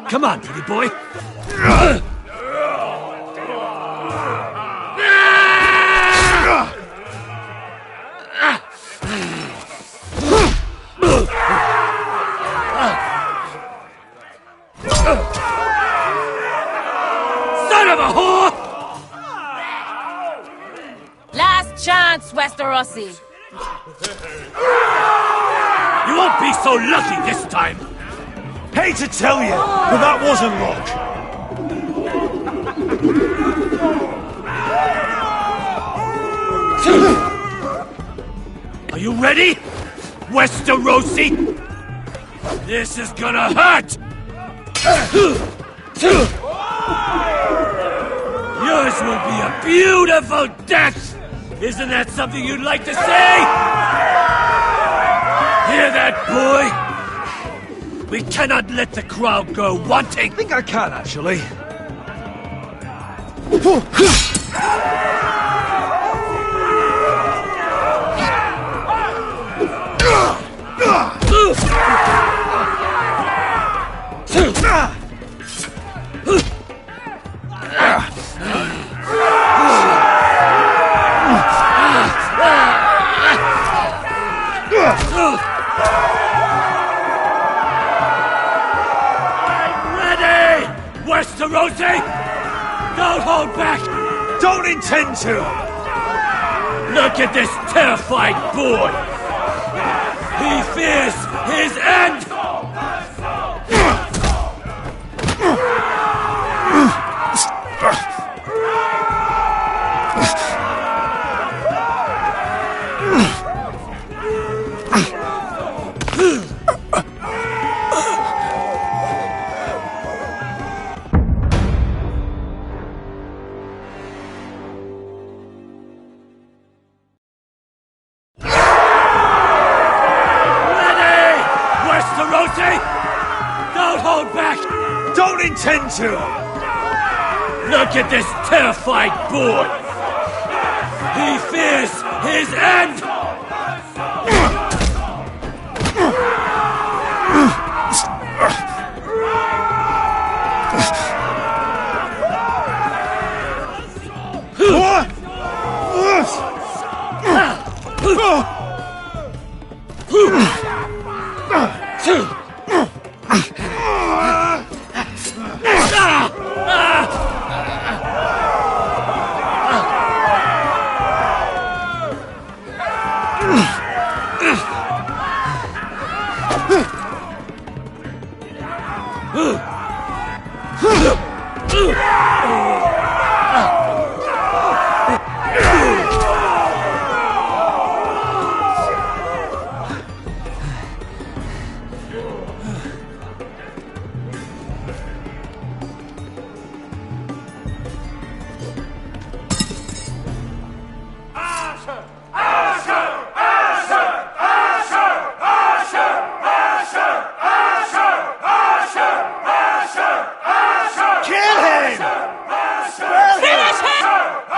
[SPEAKER 17] Come on, pretty boy. Son of a whore!
[SPEAKER 19] Last chance, Westerosi.
[SPEAKER 17] You won't be so lucky this time.
[SPEAKER 12] Hate to tell you, but that wasn't luck.
[SPEAKER 17] Are you ready, Westerosi? This is gonna hurt! Yours will be a beautiful death! Isn't that something you'd like to say? Hear that, boy? We cannot let the crowd go wanting!
[SPEAKER 12] I think I can, actually.
[SPEAKER 17] Westerosi! Don't hold back!
[SPEAKER 12] Don't intend to!
[SPEAKER 17] Look at this terrified boy! He fears his end!
[SPEAKER 12] Don't intend to!
[SPEAKER 17] Look at this terrified boy! He fears his end!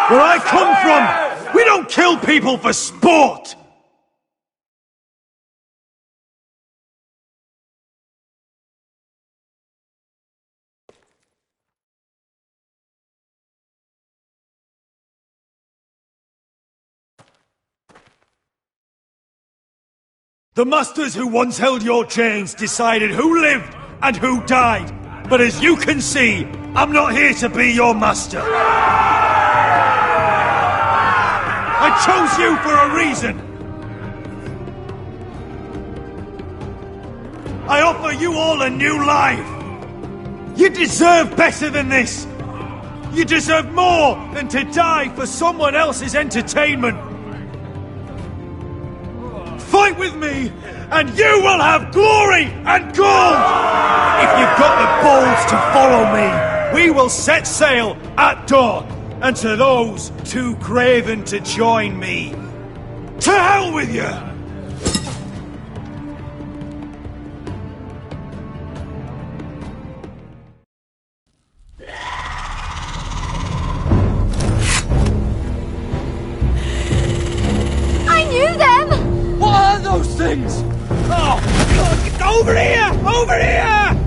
[SPEAKER 12] Where I come from, we don't kill people for sport! The masters who once held your chains decided who lived and who died. But as you can see, I'm not here to be your master. I chose you for a reason. I offer you all a new life. You deserve better than this.
[SPEAKER 7] You deserve more than to die for someone else's entertainment! Fight with me, and you will have glory and gold! If you've got the balls to follow me, we will set sail at dawn. And to those too craven to join me, to hell with you!
[SPEAKER 13] I knew them!
[SPEAKER 12] What are those things?
[SPEAKER 7] Oh, God, over here! Over here!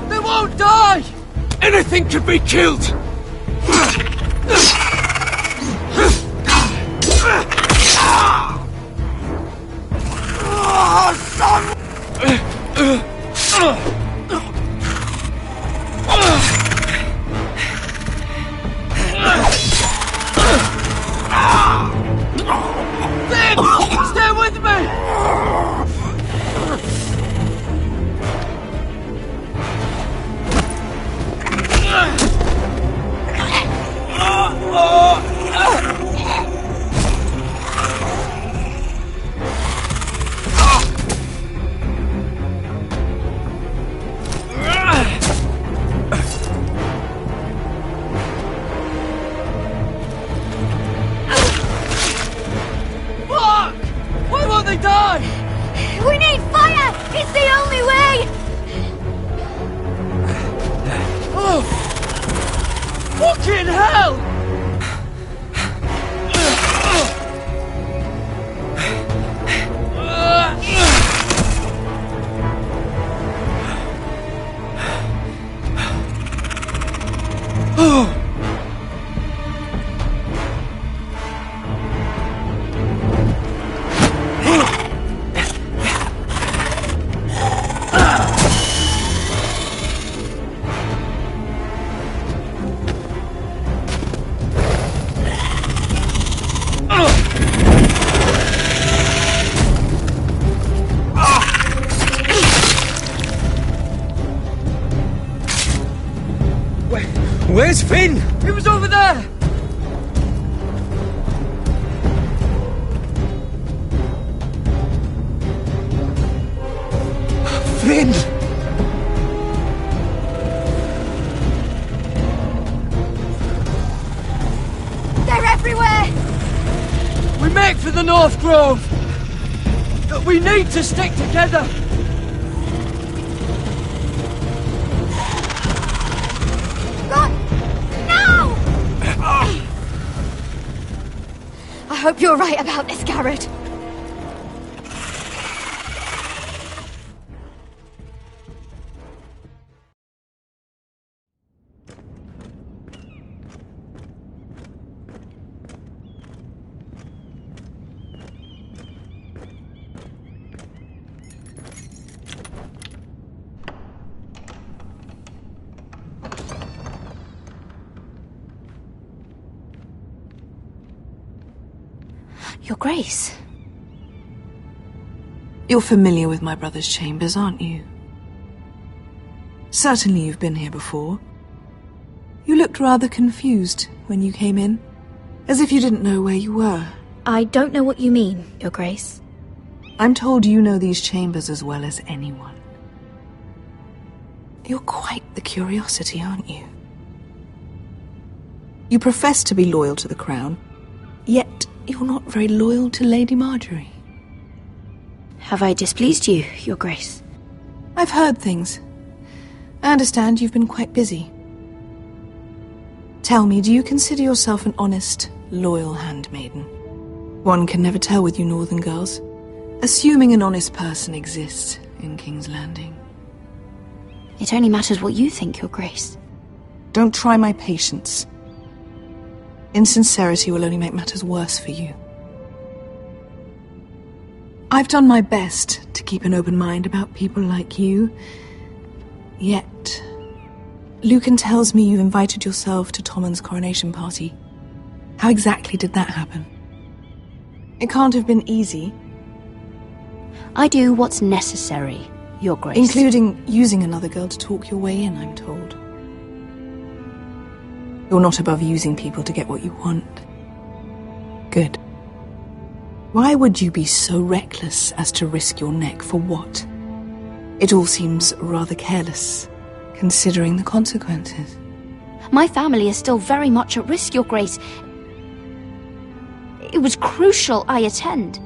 [SPEAKER 12] They won't die!
[SPEAKER 14] Anything could be killed!
[SPEAKER 12] Stay with me! Fuck! Why won't they die?
[SPEAKER 13] We need fire! It's the only way!
[SPEAKER 12] Oh! Fucking hell!
[SPEAKER 7] Where's Finn?
[SPEAKER 12] He was over there!
[SPEAKER 7] Finn!
[SPEAKER 13] They're everywhere!
[SPEAKER 12] We make for the North Grove! But we need to stick together!
[SPEAKER 13] I hope you're right about this, Garrett.
[SPEAKER 2] Your Grace. You're familiar with my brother's chambers, aren't you? Certainly you've been here before. You looked rather confused when you came in, as if you didn't know where you were.
[SPEAKER 6] I don't know what you mean, Your Grace.
[SPEAKER 2] I'm told you know these chambers as well as anyone. You're quite the curiosity, aren't you? You profess to be loyal to the crown, yet you're not very loyal to Lady Marjorie.
[SPEAKER 6] Have I displeased you, Your Grace?
[SPEAKER 2] I've heard things. I understand you've been quite busy. Tell me, do you consider yourself an honest, loyal handmaiden? One can never tell with you northern girls. Assuming an honest person exists in King's Landing.
[SPEAKER 6] It only matters what you think, Your Grace.
[SPEAKER 2] Don't try my patience. Insincerity will only make matters worse for you. I've done my best to keep an open mind about people like you. Yet, Lucan tells me you invited yourself to Tommen's coronation party. How exactly did that happen? It can't have been easy.
[SPEAKER 6] I do what's necessary, Your Grace.
[SPEAKER 2] Including using another girl to talk your way in, I'm told. You're not above using people to get what you want. Good. Why would you be so reckless as to risk your neck for what? It all seems rather careless, considering the consequences.
[SPEAKER 6] My family is still very much at risk, Your Grace. It was crucial I attend.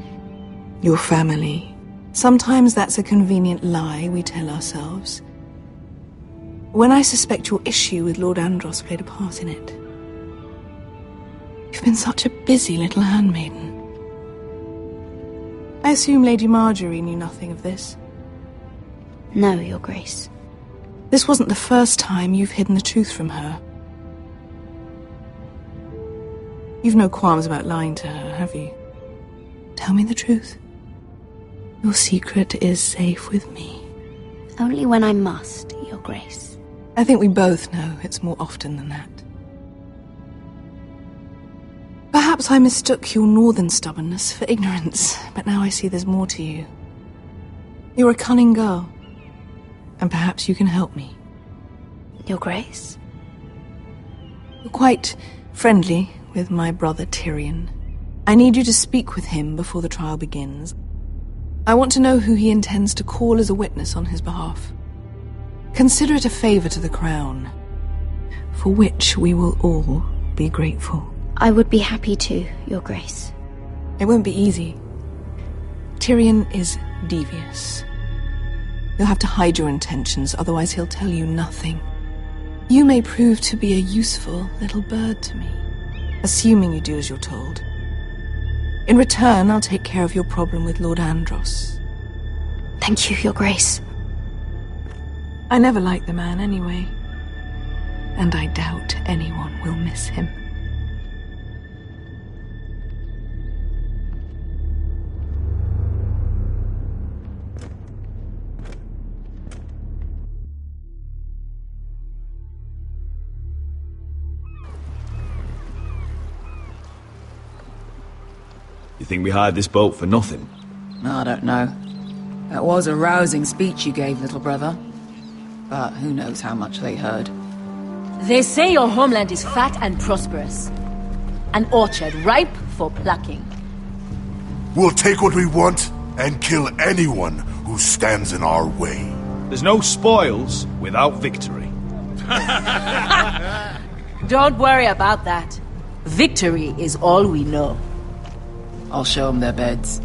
[SPEAKER 2] Your family. Sometimes that's a convenient lie we tell ourselves. When I suspect your issue with Lord Andros played a part in it. You've been such a busy little handmaiden. I assume Lady Marjorie knew nothing of this.
[SPEAKER 6] No, Your Grace.
[SPEAKER 2] This wasn't the first time you've hidden the truth from her. You've no qualms about lying to her, have you? Tell me the truth. Your secret is safe with me.
[SPEAKER 6] Only when I must, Your Grace.
[SPEAKER 2] I think we both know it's more often than that. Perhaps I mistook your northern stubbornness for ignorance, but now I see there's more to you. You're a cunning girl, and perhaps you can help me.
[SPEAKER 6] Your Grace?
[SPEAKER 2] You're quite friendly with my brother Tyrion. I need you to speak with him before the trial begins. I want to know who he intends to call as a witness on his behalf. Consider it a favor to the crown, for which we will all be grateful.
[SPEAKER 6] I would be happy to, Your Grace.
[SPEAKER 2] It won't be easy. Tyrion is devious. You'll have to hide your intentions, otherwise he'll tell you nothing. You may prove to be a useful little bird to me, assuming you do as you're told. In return, I'll take care of your problem with Lord Andros.
[SPEAKER 6] Thank you, Your Grace.
[SPEAKER 2] I never liked the man anyway, and I doubt anyone will miss him.
[SPEAKER 7] You think we hired this boat for nothing?
[SPEAKER 10] I don't know. That was a rousing speech you gave, little brother. But who knows how much they heard.
[SPEAKER 19] They say your homeland is fat and prosperous. An orchard ripe for plucking.
[SPEAKER 16] We'll take what we want and kill anyone who stands in our way.
[SPEAKER 7] There's no spoils without victory.
[SPEAKER 19] Don't worry about that. Victory is all we know.
[SPEAKER 10] I'll show them their beds.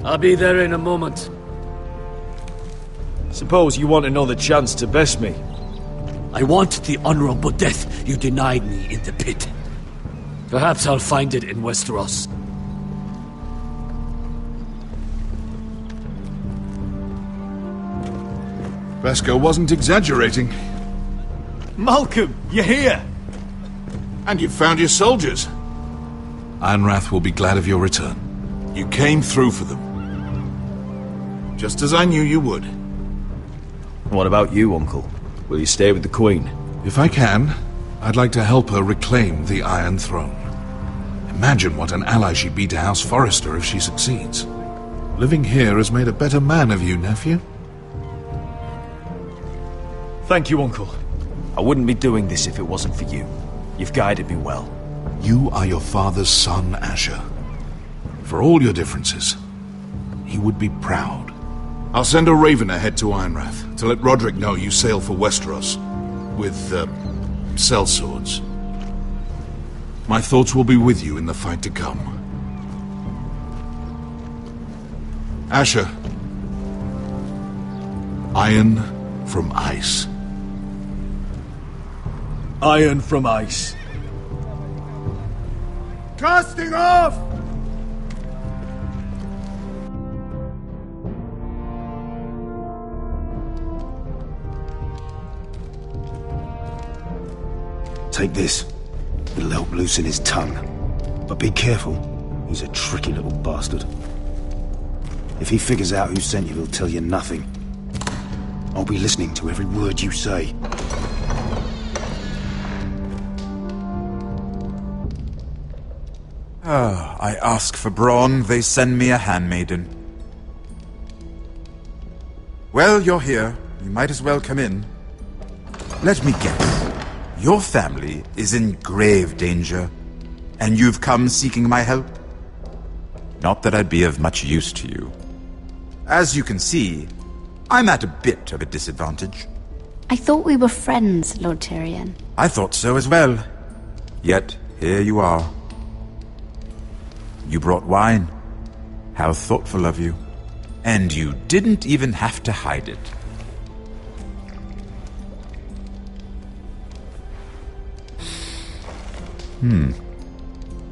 [SPEAKER 17] I'll be there in a moment.
[SPEAKER 7] Suppose you want another chance to best me.
[SPEAKER 17] I want the honorable death you denied me in the pit. Perhaps I'll find it in Westeros.
[SPEAKER 11] Vesco wasn't exaggerating.
[SPEAKER 7] Malcolm, you're here!
[SPEAKER 11] And you've found your soldiers. Ironrath will be glad of your return. You came through for them. Just as I knew you would.
[SPEAKER 7] What about you, Uncle? Will you stay with the Queen?
[SPEAKER 11] If I can, I'd like to help her reclaim the Iron Throne. Imagine what an ally she'd be to House Forrester if she succeeds. Living here has made a better man of you, nephew.
[SPEAKER 7] Thank you, Uncle. I wouldn't be doing this if it wasn't for you. You've guided me well.
[SPEAKER 11] You are your father's son, Asher. For all your differences, he would be proud. I'll send a raven ahead to Ironrath to let Roderick know you sail for Westeros with, sellswords. My thoughts will be with you in the fight to come. Asher. Iron from ice.
[SPEAKER 7] Iron from ice.
[SPEAKER 18] Casting off!
[SPEAKER 20] Take this. It'll help loosen his tongue. But be careful. He's a tricky little bastard. If he figures out who sent you, he'll tell you nothing. I'll be listening to every word you say.
[SPEAKER 21] I ask for brawn, they send me a handmaiden. Well, you're here. You might as well come in. Let me guess. Your family is in grave danger, and you've come seeking my help? Not that I'd be of much use to you. As you can see, I'm at a bit of a disadvantage.
[SPEAKER 6] I thought we were friends, Lord Tyrion.
[SPEAKER 21] I thought so as well. Yet, here you are. You brought wine. How thoughtful of you. And you didn't even have to hide it.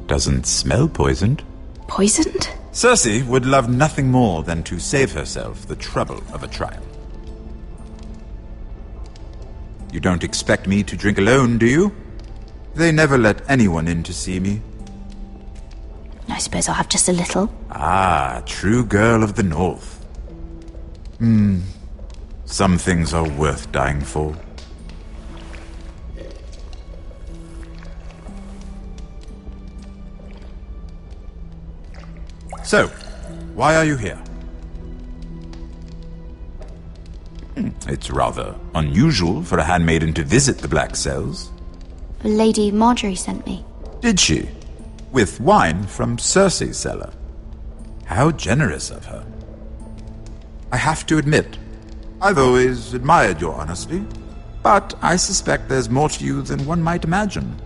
[SPEAKER 21] Doesn't smell poisoned.
[SPEAKER 6] Poisoned?
[SPEAKER 21] Cersei would love nothing more than to save herself the trouble of a trial. You don't expect me to drink alone, do you? They never let anyone in to see me.
[SPEAKER 6] I suppose I'll have just a little.
[SPEAKER 21] Ah, true girl of the North. Some things are worth dying for. So, why are you here? It's rather unusual for a handmaiden to visit the Black Cells.
[SPEAKER 6] Lady Marjorie sent me.
[SPEAKER 21] Did she? With wine from Cersei's cellar. How generous of her. I have to admit, I've always admired your honesty, but I suspect there's more to you than one might imagine.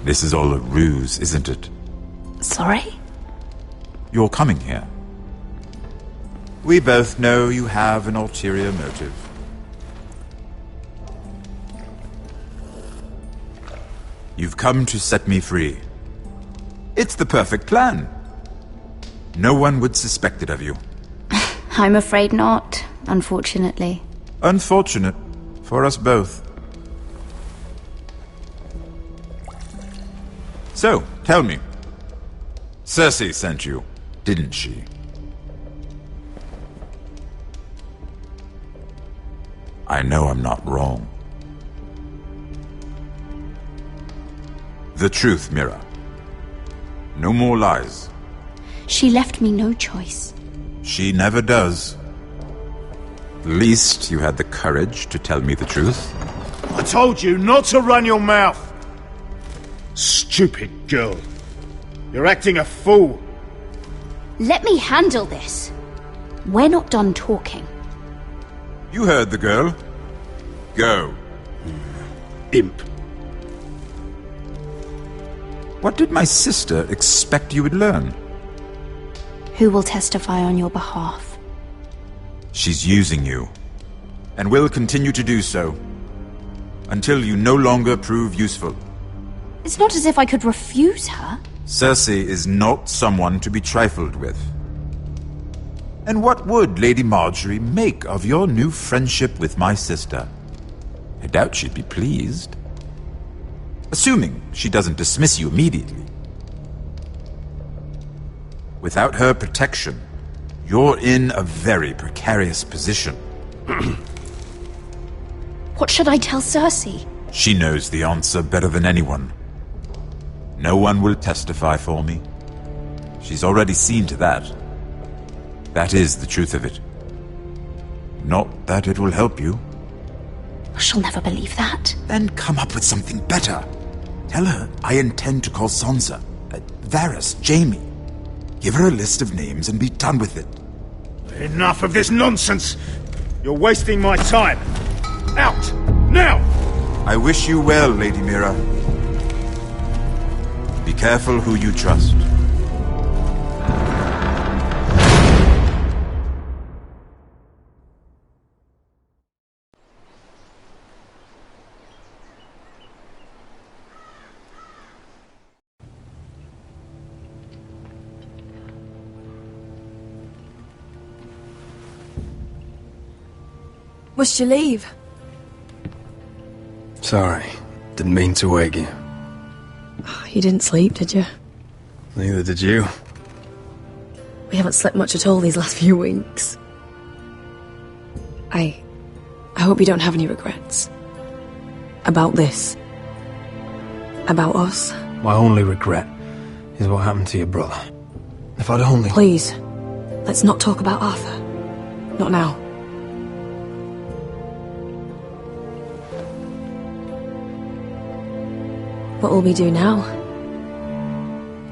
[SPEAKER 21] This is all a ruse, isn't it?
[SPEAKER 6] Sorry?
[SPEAKER 21] You're coming here. We both know you have an ulterior motive. You've come to set me free. It's the perfect plan. No one would suspect it of you.
[SPEAKER 6] I'm afraid not, unfortunately.
[SPEAKER 21] Unfortunate for us both. So, tell me. Cersei sent you, didn't she? I know I'm not wrong. The truth, Mira. No more lies.
[SPEAKER 6] She left me no choice.
[SPEAKER 21] She never does. At least you had the courage to tell me the truth.
[SPEAKER 18] I told you not to run your mouth! Stupid girl. You're acting a fool.
[SPEAKER 6] Let me handle this. We're not done talking.
[SPEAKER 21] You heard the girl. Go.
[SPEAKER 18] Imp.
[SPEAKER 21] What did my sister expect you would learn?
[SPEAKER 6] Who will testify on your behalf?
[SPEAKER 21] She's using you, and will continue to do so, until you no longer prove useful.
[SPEAKER 6] It's not as if I could refuse her.
[SPEAKER 21] Cersei is not someone to be trifled with. And what would Lady Marjorie make of your new friendship with my sister? I doubt she'd be pleased. Assuming she doesn't dismiss you immediately. Without her protection, you're in a very precarious position.
[SPEAKER 6] What should I tell Cersei?
[SPEAKER 21] She knows the answer better than anyone. No one will testify for me. She's already seen to that. That is the truth of it. Not that it will help you.
[SPEAKER 6] She'll never believe that.
[SPEAKER 21] Then come up with something better. Tell her I intend to call Sansa, Varys, Jaime. Give her a list of names and be done with it.
[SPEAKER 18] Enough of this nonsense! You're wasting my time! Out! Now!
[SPEAKER 21] I wish you well, Lady Mira. Be careful who you trust.
[SPEAKER 2] Must you leave?
[SPEAKER 14] Sorry. Didn't mean to wake you.
[SPEAKER 2] You didn't sleep, did you?
[SPEAKER 14] Neither did you.
[SPEAKER 2] We haven't slept much at all these last few weeks. I hope you don't have any regrets. About this. About us.
[SPEAKER 14] My only regret is what happened to your brother. If I'd only...
[SPEAKER 2] Please, let's not talk about Arthur. Not now. What will we do now?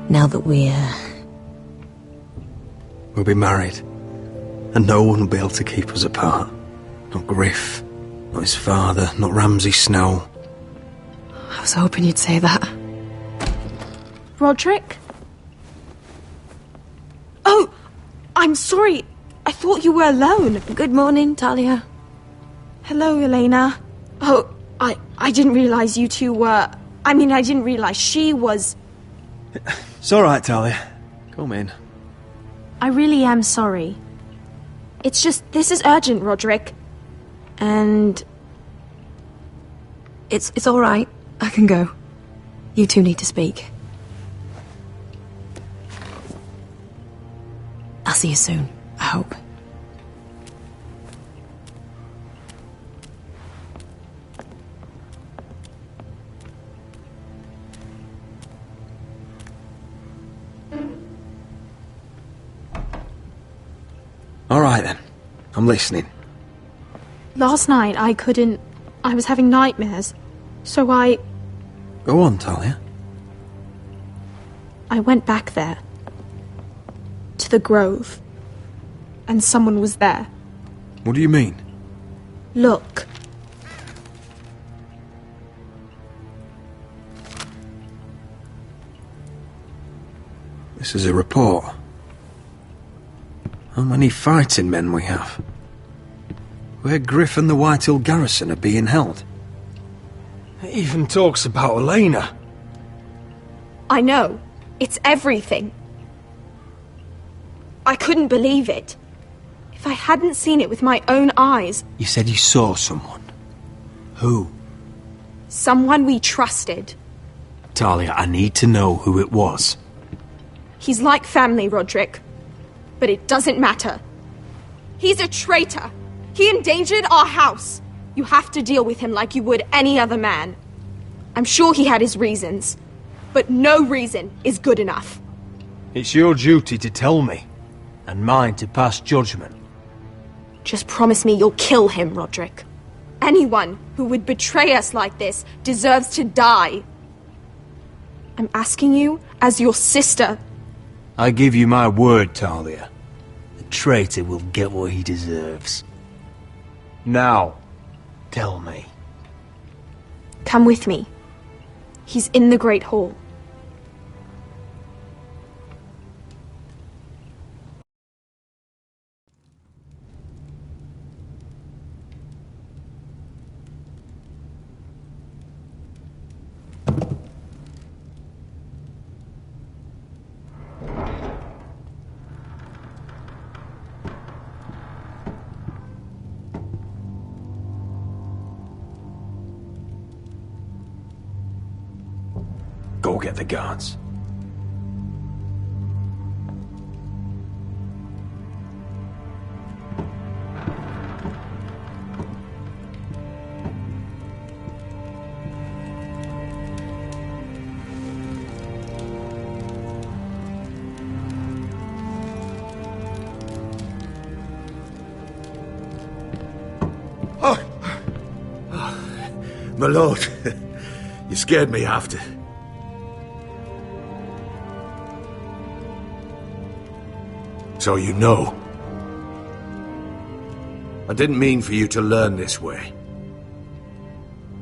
[SPEAKER 2] Now that we're...
[SPEAKER 14] We'll be married. And no one will be able to keep us apart. Not Griff, not his father, not Ramsay Snow.
[SPEAKER 2] I was hoping you'd say that.
[SPEAKER 8] Roderick? Oh, I'm sorry. I thought you were alone.
[SPEAKER 2] Good morning, Talia.
[SPEAKER 8] Hello, Elena. Oh, I didn't realize you two were... I didn't realize she was...
[SPEAKER 14] It's all right, Talia. Come in.
[SPEAKER 8] I really am sorry. It's just, this is urgent, Roderick. And...
[SPEAKER 2] It's all right. I can go. You two need to speak. I'll see you soon, I hope.
[SPEAKER 14] All right, then. I'm listening.
[SPEAKER 8] Last night, I was having nightmares. So I
[SPEAKER 14] Go on, Talia.
[SPEAKER 8] went back there. To the grove. And someone was there.
[SPEAKER 14] What do you mean?
[SPEAKER 8] Look.
[SPEAKER 14] This is a report. How many fighting men we have? Where Griff and the Whitehill garrison are being held.
[SPEAKER 12] It even talks about Elena.
[SPEAKER 8] I know. It's everything. I couldn't believe it. If I hadn't seen it with my own eyes...
[SPEAKER 12] You said you saw someone. Who?
[SPEAKER 8] Someone we trusted.
[SPEAKER 12] Talia, I need to know who it was.
[SPEAKER 8] He's like family, Roderick. But it doesn't matter. He's a traitor. He endangered our house. You have to deal with him like you would any other man. I'm sure he had his reasons. But no reason is good enough.
[SPEAKER 12] It's your duty to tell me. And mine to pass judgment.
[SPEAKER 8] Just promise me you'll kill him, Roderick. Anyone who would betray us like this deserves to die. I'm asking you as your sister.
[SPEAKER 12] I give you my word, Talia. The traitor will get what he deserves. Now, tell me.
[SPEAKER 8] Come with me. He's in the Great Hall.
[SPEAKER 14] Go get the guards.
[SPEAKER 18] My lord, you scared me after. So you know. I didn't mean for you to learn this way.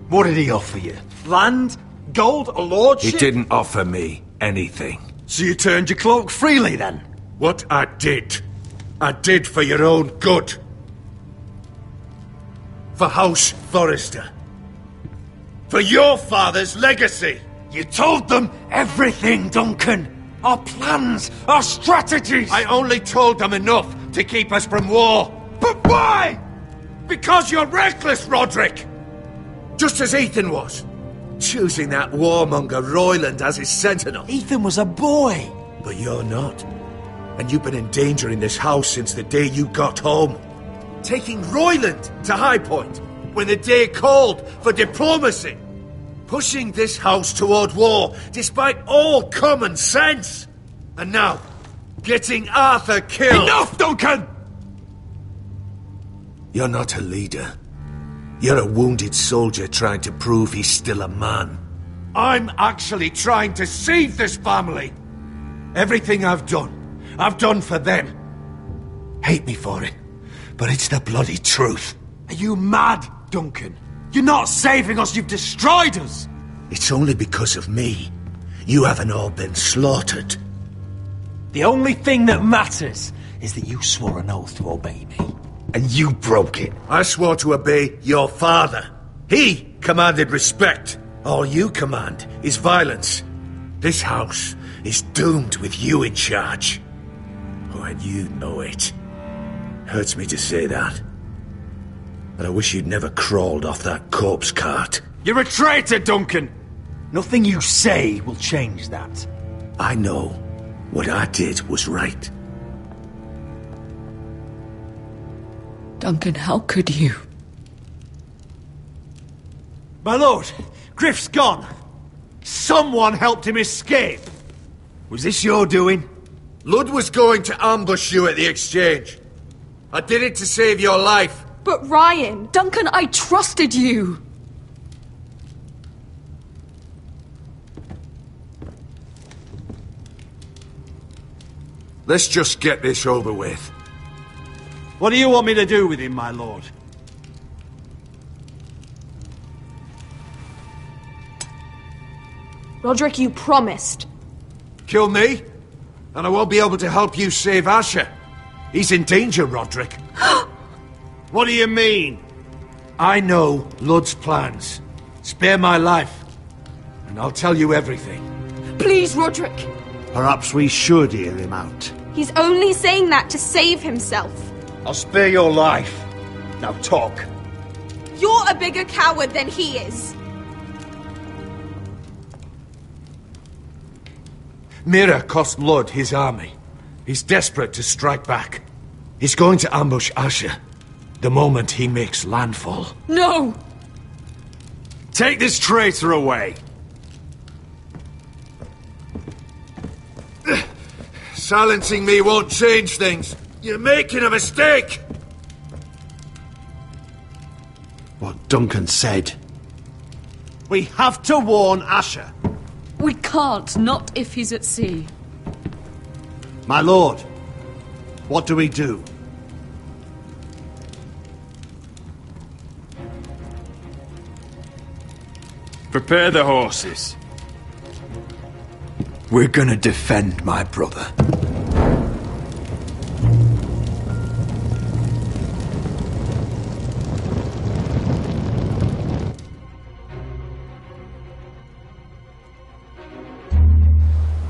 [SPEAKER 12] What did he offer you? Land? Gold? A lordship?
[SPEAKER 18] He didn't offer me anything.
[SPEAKER 12] So you turned your cloak freely, then?
[SPEAKER 18] What I did for your own good. For House Forrester. For your father's legacy.
[SPEAKER 12] You told them everything, Duncan. Our plans, our strategies.
[SPEAKER 18] I only told them enough to keep us from war.
[SPEAKER 12] But why?
[SPEAKER 17] Because you're reckless, Roderick! Just as Ethan was. Choosing that warmonger Royland as his sentinel.
[SPEAKER 12] Ethan was a boy.
[SPEAKER 17] But you're not. And you've been endangering this house since the day you got home. Taking Royland to High Point when the day called for diplomacy. Pushing this house toward war despite all common sense. And now, getting Arthur killed.
[SPEAKER 7] Enough, Duncan!
[SPEAKER 17] You're not a leader. You're a wounded soldier trying to prove he's still a man. I'm actually trying to save this family. Everything I've done for them. Hate me for it, but it's the bloody truth.
[SPEAKER 7] Are you mad, Duncan? You're not saving us, you've destroyed us!
[SPEAKER 17] It's only because of me. You haven't all been slaughtered.
[SPEAKER 12] The only thing that matters is that you swore an oath to obey me.
[SPEAKER 17] And you broke it. I swore to obey your father. He commanded respect. All you command is violence. This house is doomed with you in charge. Oh, and you know it. Hurts me to say that. But I wish you'd never crawled off that corpse cart.
[SPEAKER 7] You're a traitor, Duncan! Nothing you say will change that.
[SPEAKER 17] I know what I did was right.
[SPEAKER 2] Duncan, how could you?
[SPEAKER 7] My lord, Griff's gone. Someone helped him escape. Was this your doing?
[SPEAKER 17] Lud was going to ambush you at the exchange. I did it to save your life.
[SPEAKER 8] But Ryan...
[SPEAKER 2] Duncan, I trusted you!
[SPEAKER 17] Let's just get this over with.
[SPEAKER 7] What do you want me to do with him, my lord?
[SPEAKER 8] Roderick, you promised.
[SPEAKER 17] Kill me, and I won't be able to help you save Asher. He's in danger, Roderick.
[SPEAKER 7] What do you mean?
[SPEAKER 17] I know Lud's plans. Spare my life, and I'll tell you everything.
[SPEAKER 8] Please, Roderick.
[SPEAKER 3] Perhaps we should hear him out.
[SPEAKER 8] He's only saying that to save himself.
[SPEAKER 7] I'll spare your life. Now talk.
[SPEAKER 8] You're a bigger coward than he is.
[SPEAKER 17] Mira cost Lud his army. He's desperate to strike back. He's going to ambush Asher the moment he makes landfall.
[SPEAKER 2] No!
[SPEAKER 7] Take this traitor away.
[SPEAKER 17] Silencing me won't change things. You're making a mistake!
[SPEAKER 3] What Duncan said.
[SPEAKER 7] We have to warn Asher.
[SPEAKER 2] We can't, not if he's at sea.
[SPEAKER 3] My lord, what do we do?
[SPEAKER 7] Prepare the horses.
[SPEAKER 17] We're gonna defend my brother.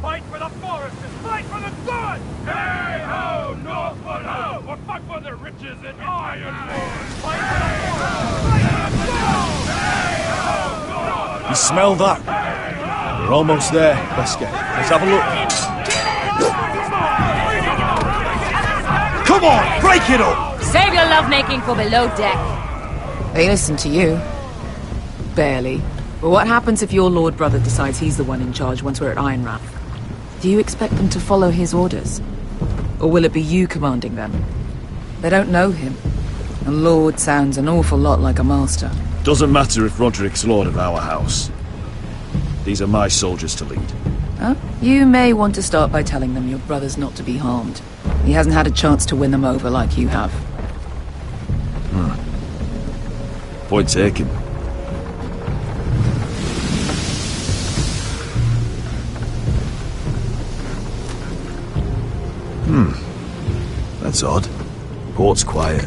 [SPEAKER 7] Fight for the foresters! Fight for the good! Hey ho, Northwood ho! Or fight for the riches in Ironwood! Fight for the foresters! Fight for the good! Hey ho, Northwood!
[SPEAKER 18] You smell that? We're almost there, Wesker. Let's have a look.
[SPEAKER 7] Come on, break it up!
[SPEAKER 19] Save your lovemaking for below deck.
[SPEAKER 10] They listen to you. Barely. But what happens if your lord brother decides he's the one in charge once we're at Ironrath? Do you expect them to follow his orders? Or will it be you commanding them? They don't know him. A lord sounds an awful lot like a master.
[SPEAKER 18] Doesn't matter if Roderick's lord of our house. These are my soldiers to lead.
[SPEAKER 10] Huh? You may want to start by telling them your brother's not to be harmed. He hasn't had a chance to win them over like you have.
[SPEAKER 18] Point taken. That's odd. Port's quiet.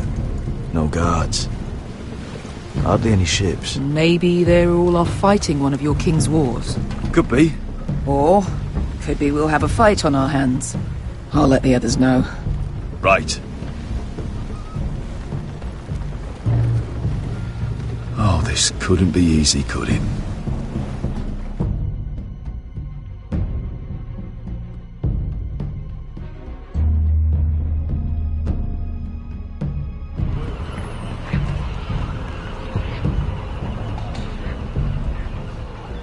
[SPEAKER 18] No guards. Hardly any ships.
[SPEAKER 10] Maybe they're all off fighting one of your king's wars.
[SPEAKER 18] Could be.
[SPEAKER 10] Or, could be we'll have a fight on our hands. I'll let the others know.
[SPEAKER 18] Right.
[SPEAKER 20] Oh, this couldn't be easy, could it?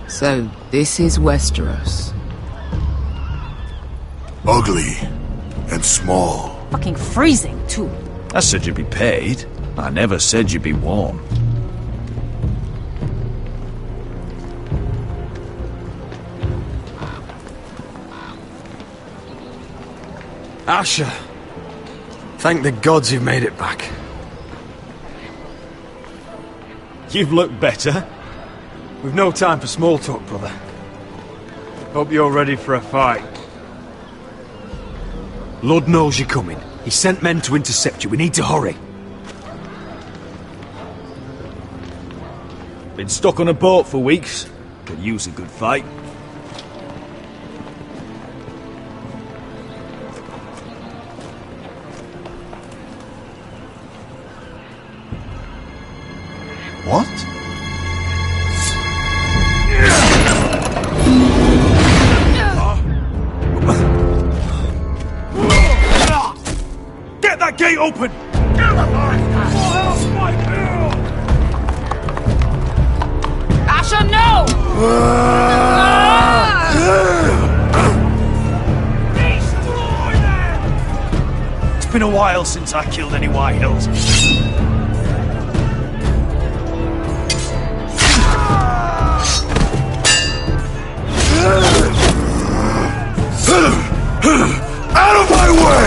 [SPEAKER 10] So, this is Westeros.
[SPEAKER 16] Ugly and small.
[SPEAKER 19] Fucking freezing, too.
[SPEAKER 7] I said you'd be paid. I never said you'd be warm.
[SPEAKER 4] Asher, thank the gods you've made it back.
[SPEAKER 18] You've looked better. We've no time for small talk, brother. Hope you're ready for a fight.
[SPEAKER 5] Lord knows you're coming. He sent men to intercept you. We need to hurry.
[SPEAKER 18] Been stuck on a boat for weeks. Could use a good fight.
[SPEAKER 16] What?
[SPEAKER 18] Get that gate open!
[SPEAKER 10] Asher, no!
[SPEAKER 18] It's been a while since I killed any White Hills.
[SPEAKER 16] Out of my way!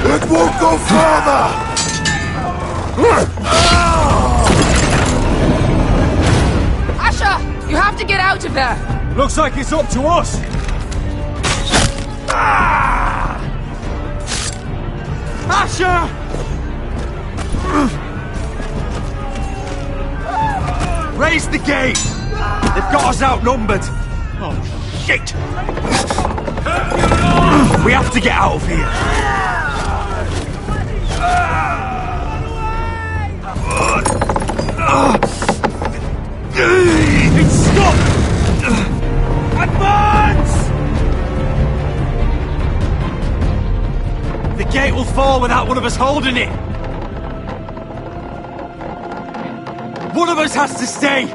[SPEAKER 16] It won't go further!
[SPEAKER 10] Asher, you have to get out of there!
[SPEAKER 18] Looks like it's up to us! Asher! Raise the gate! They've got us outnumbered! Oh, shit! We have to get out of here! It's stopped! Advance! The gate will fall without one of us holding it! One of us has to stay!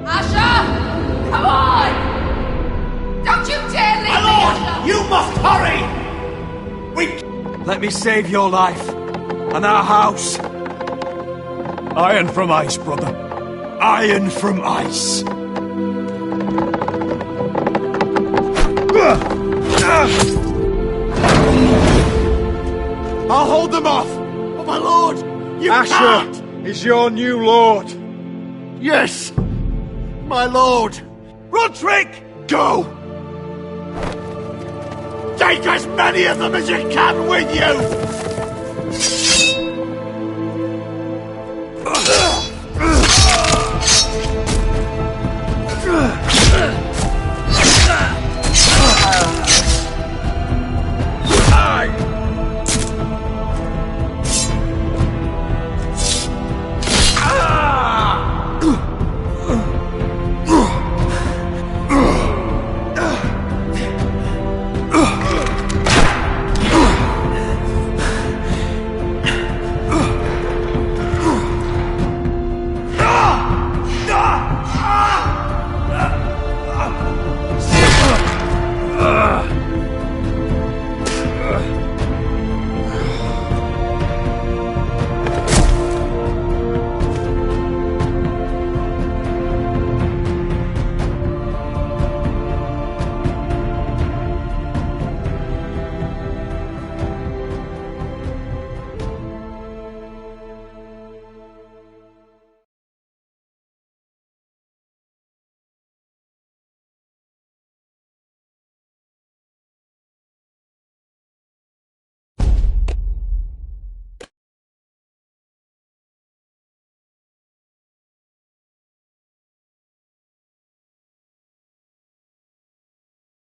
[SPEAKER 10] Asher! Come on! Don't you dare leave me, Asher!
[SPEAKER 18] You must hurry! Let me save your life and our house. Iron from ice, brother. Iron from ice. I'll hold them off! But my lord, you Asher is your new lord. Yes, my lord. Roderick! Go! Take as many of them as you can with you!